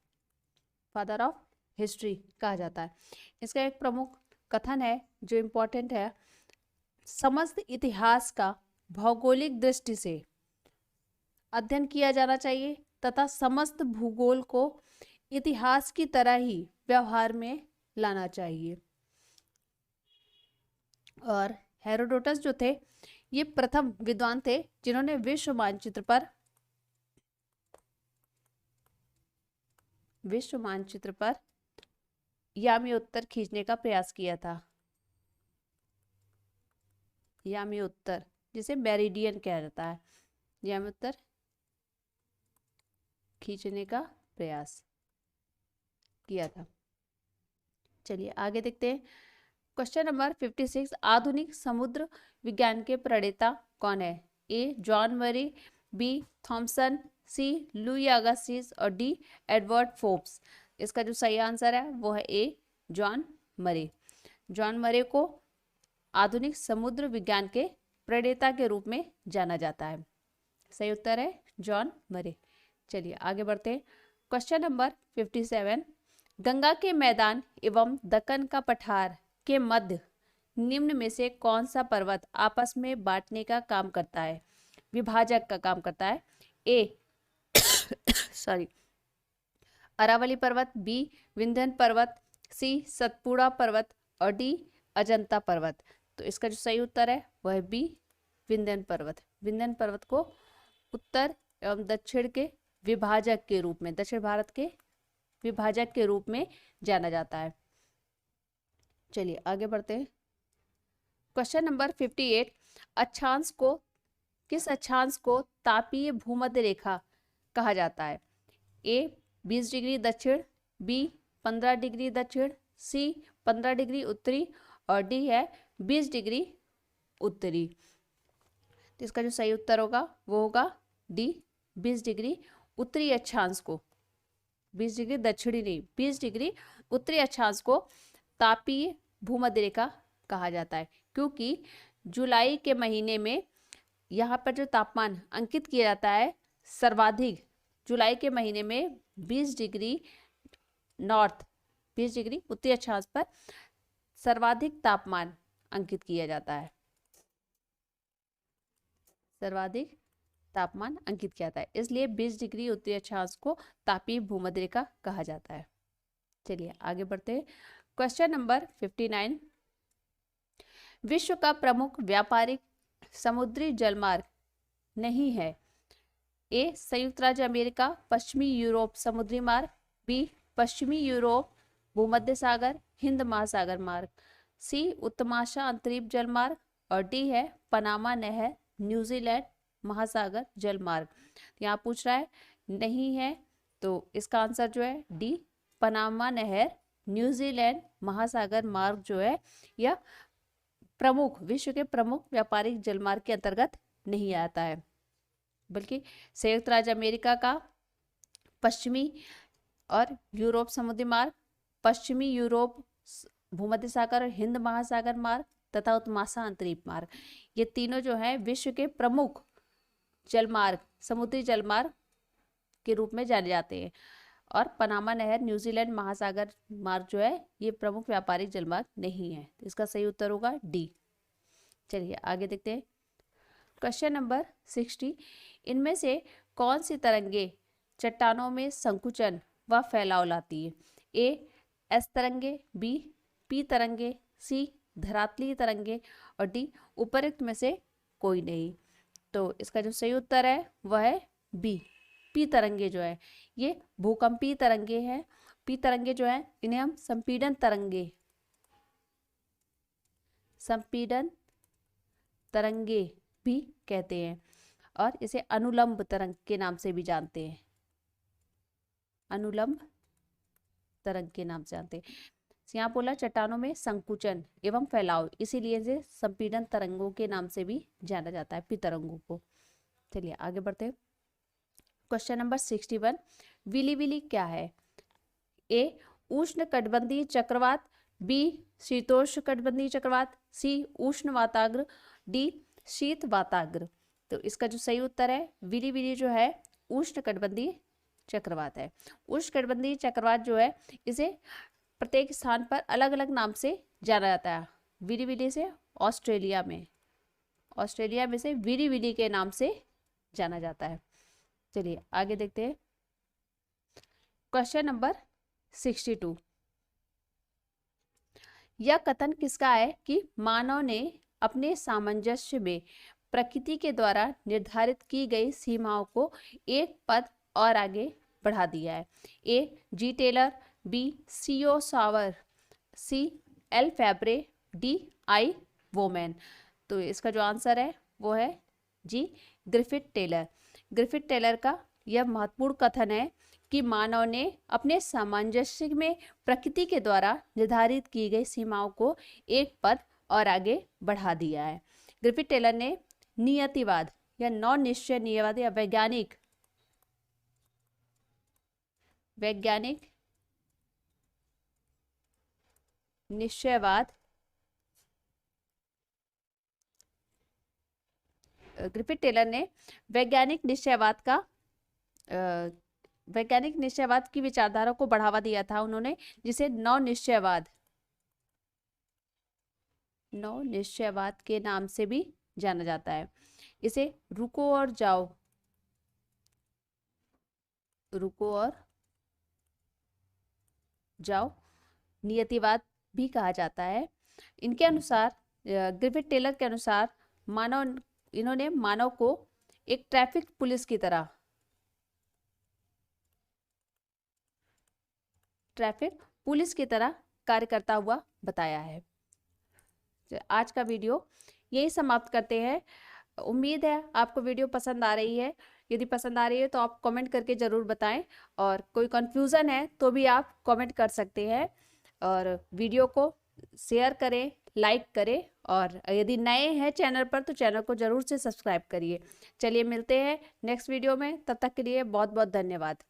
फादर ऑफ हिस्ट्री कहा जाता है। इसका एक प्रमुख कथन है जो इम्पोर्टेंट है, समस्त इतिहास का भौगोलिक दृष्टि से अध्ययन किया जाना चाहिए तथा समस्त भूगोल को इतिहास की तरह ही व्यवहार में लाना चाहिए। और हेरोडोटस जो थे ये प्रथम विद्वान थे जिन्होंने विश्व मानचित्र पर यामी उत्तर खींचने का प्रयास किया था। यामी उत्तर जिसे मेरिडियन कहा जाता है। यह में उत्तर खींचने का प्रयास किया था। चलिए आगे देखते हैं। क्वेश्चन नंबर 56, आधुनिक समुद्र विज्ञान के प्रणेता कौन है? ए जॉन मरी, बी थॉमसन, सी लुई अगस्टिस और डी एडवर्ड फोर्ब्स। इसका जो सही आंसर है वो है ए जॉन मरी। जॉन मरी को आधुनिक समुद्र विज्ञान के प्रणेता के रूप में जाना जाता है। सही उत्तर है जॉन मरी। चलिए आगे बढ़ते हैं। क्वेश्चन नंबर 57, गंगा के मैदान एवं दक्कन का पठार के मध्य निम्न में से कौन सा पर्वत आपस में बांटने का काम करता है, विभाजक का काम करता है? ए अरावली पर्वत, बी विंध्य पर्वत, सी सतपुड़ा पर्वत और डी अजंता पर्वत। तो इसका जो सही उत्तर है वह है बी विंध्य पर्वत। विंध्य पर्वत को उत्तर एवं दक्षिण के विभाजक के रूप में, दक्षिण भारत के विभाजक के रूप में जाना जाता है। चलिए आगे बढ़ते हैं। क्वेश्चन नंबर 58, अक्षांश को किस अक्षांश को तापीय भूमध्य रेखा कहा जाता है? ए 20 डिग्री दक्षिण, बी 15 डिग्री दक्षिण, सी 15 डिग्री उत्तरी और डी है 20 डिग्री उत्तरी। तो इसका जो सही उत्तर होगा वो होगा डी 20 डिग्री उत्तरी अक्षांश को, 20 डिग्री दक्षिणी नहीं, 20 डिग्री उत्तरी अक्षांश को तापीय भूमध्य रेखा कहा जाता है, क्योंकि जुलाई के महीने में यहाँ पर जो तापमान अंकित किया जाता है सर्वाधिक, जुलाई के महीने में 20 डिग्री नॉर्थ, 20 डिग्री उत्तरी अक्षांश पर सर्वाधिक तापमान अंकित किया जाता है, सर्वाधिक तापमान अंकित किया जाता है, इसलिए 20 डिग्री उत्तरी अक्षांश को तापीय भूमध्य रेखा कहा जाता है। चलिए आगे बढ़ते हैं। क्वेश्चन नंबर 59, विश्व का प्रमुख व्यापारिक समुद्री जलमार्ग नहीं है? ए संयुक्त राज्य अमेरिका पश्चिमी यूरोप समुद्री मार्ग, बी पश्चिमी यूरोप भूमध्य सागर हिंद महासागर मार्ग, सी उत्तमाशा अंतरीप जल मार्ग और डी है पनामा नहर न्यूजीलैंड महासागर जल मार्ग। यहाँ पूछ रहा है नहीं है, तो इसका आंसर जो है डी पनामा नहर न्यूजीलैंड महासागर मार्ग जो है यह प्रमुख, विश्व के प्रमुख व्यापारिक जलमार्ग के अंतर्गत नहीं आता है, बल्कि संयुक्त राज्य अमेरिका का पश्चिमी और यूरोप समुद्री मार्ग, पश्चिमी यूरोप भूमध्य सागर और हिंद महासागर मार्ग तथा उत्तमाशा अंतरीप मार्ग, ये तीनों जो है विश्व के प्रमुख जलमार्ग, समुद्री जलमार्ग के रूप में जाने जाते हैं। और पनामा नहर न्यूजीलैंड महासागर मार्ग जो है ये प्रमुख व्यापारिक जलमार्ग नहीं है। इसका सही उत्तर होगा डी। चलिए आगे देखते हैं। क्वेश्चन नंबर 60, इनमें से कौन सी तरंगे चट्टानों में संकुचन व फैलाव लाती है? ए एस तरंगे, बी पी तरंगे, सी धरातलीय तरंगे और डी उपरोक्त में से कोई नहीं। तो इसका जो सही उत्तर है वह है बी पी तरंगे जो है ये भूकंपीय तरंगे हैं। पी तरंगे जो है इन्हें हम संपीड़न तरंगे भी कहते हैं और इसे अनुलंब तरंग के नाम से भी जानते हैं, अनुलंब तरंग के नाम से जानते हैं। यहाँ बोला चट्टानों में संकुचन एवं फैलाव, इसीलिए इसे संपीड़न तरंगों के नाम से भी जाना जाता है, पी तरंगों को। चलिए आगे बढ़ते हैं। क्वेश्चन नंबर 61, विली क्या है? ए उष्ण कटिबंधीय चक्रवात, बी शीतोष्ण कटिबंधीय चक्रवात, सी उष्ण वाताग्र, डी शीत वाताग्र। तो इसका जो सही उत्तर है विली जो है उष्ण कटिबंधीय चक्रवात है। उष्ण कटिबंधीय चक्रवात जो है इसे प्रत्येक स्थान पर अलग अलग नाम से जाना जाता है। विली से ऑस्ट्रेलिया में से विली के नाम से जाना जाता है। चलिए आगे देखते हैं। क्वेश्चन नंबर 62, यह कथन किसका है कि मानव ने अपने सामंजस्य में प्रकृति के द्वारा निर्धारित की गई सीमाओं को एक पद और आगे बढ़ा दिया है? A G Taylor, B C O Sauer, C L Fabre, D I Woman. तो इसका जो आंसर है वो है G Griffith Taylor. Griffith Taylor का यह महत्वपूर्ण कथन है कि मानव ने अपने सामंजस्य में प्रकृति के द्वारा निर्धारित की गई सीमाओं को एक पद और आगे बढ़ा दिया है। ग्रिफिथ टेलर ने नियतिवाद या नॉन निश्चय नियतिवाद या वैज्ञानिक निश्चयवाद ग्रिफिथ टेलर ने वैज्ञानिक निश्चयवाद की विचारधारा को बढ़ावा दिया था उन्होंने, जिसे नौ निश्चयवाद के नाम से भी जाना जाता है। इसे रुको और जाओ नियतिवाद भी कहा जाता है। इनके अनुसार, ग्रिफिथ टेलर के अनुसार, इन्होंने मानव को एक ट्रैफिक पुलिस की तरह कार्य करता हुआ बताया है। आज का वीडियो यही समाप्त करते हैं। उम्मीद है आपको वीडियो पसंद आ रही है। यदि पसंद आ रही है तो आप कमेंट करके ज़रूर बताएं, और कोई कन्फ्यूज़न है तो भी आप कमेंट कर सकते हैं। और वीडियो को शेयर करें, लाइक करें, और यदि नए हैं चैनल पर तो चैनल को ज़रूर से सब्सक्राइब करिए। चलिए मिलते हैं नेक्स्ट वीडियो में, तब तक के लिए बहुत बहुत धन्यवाद।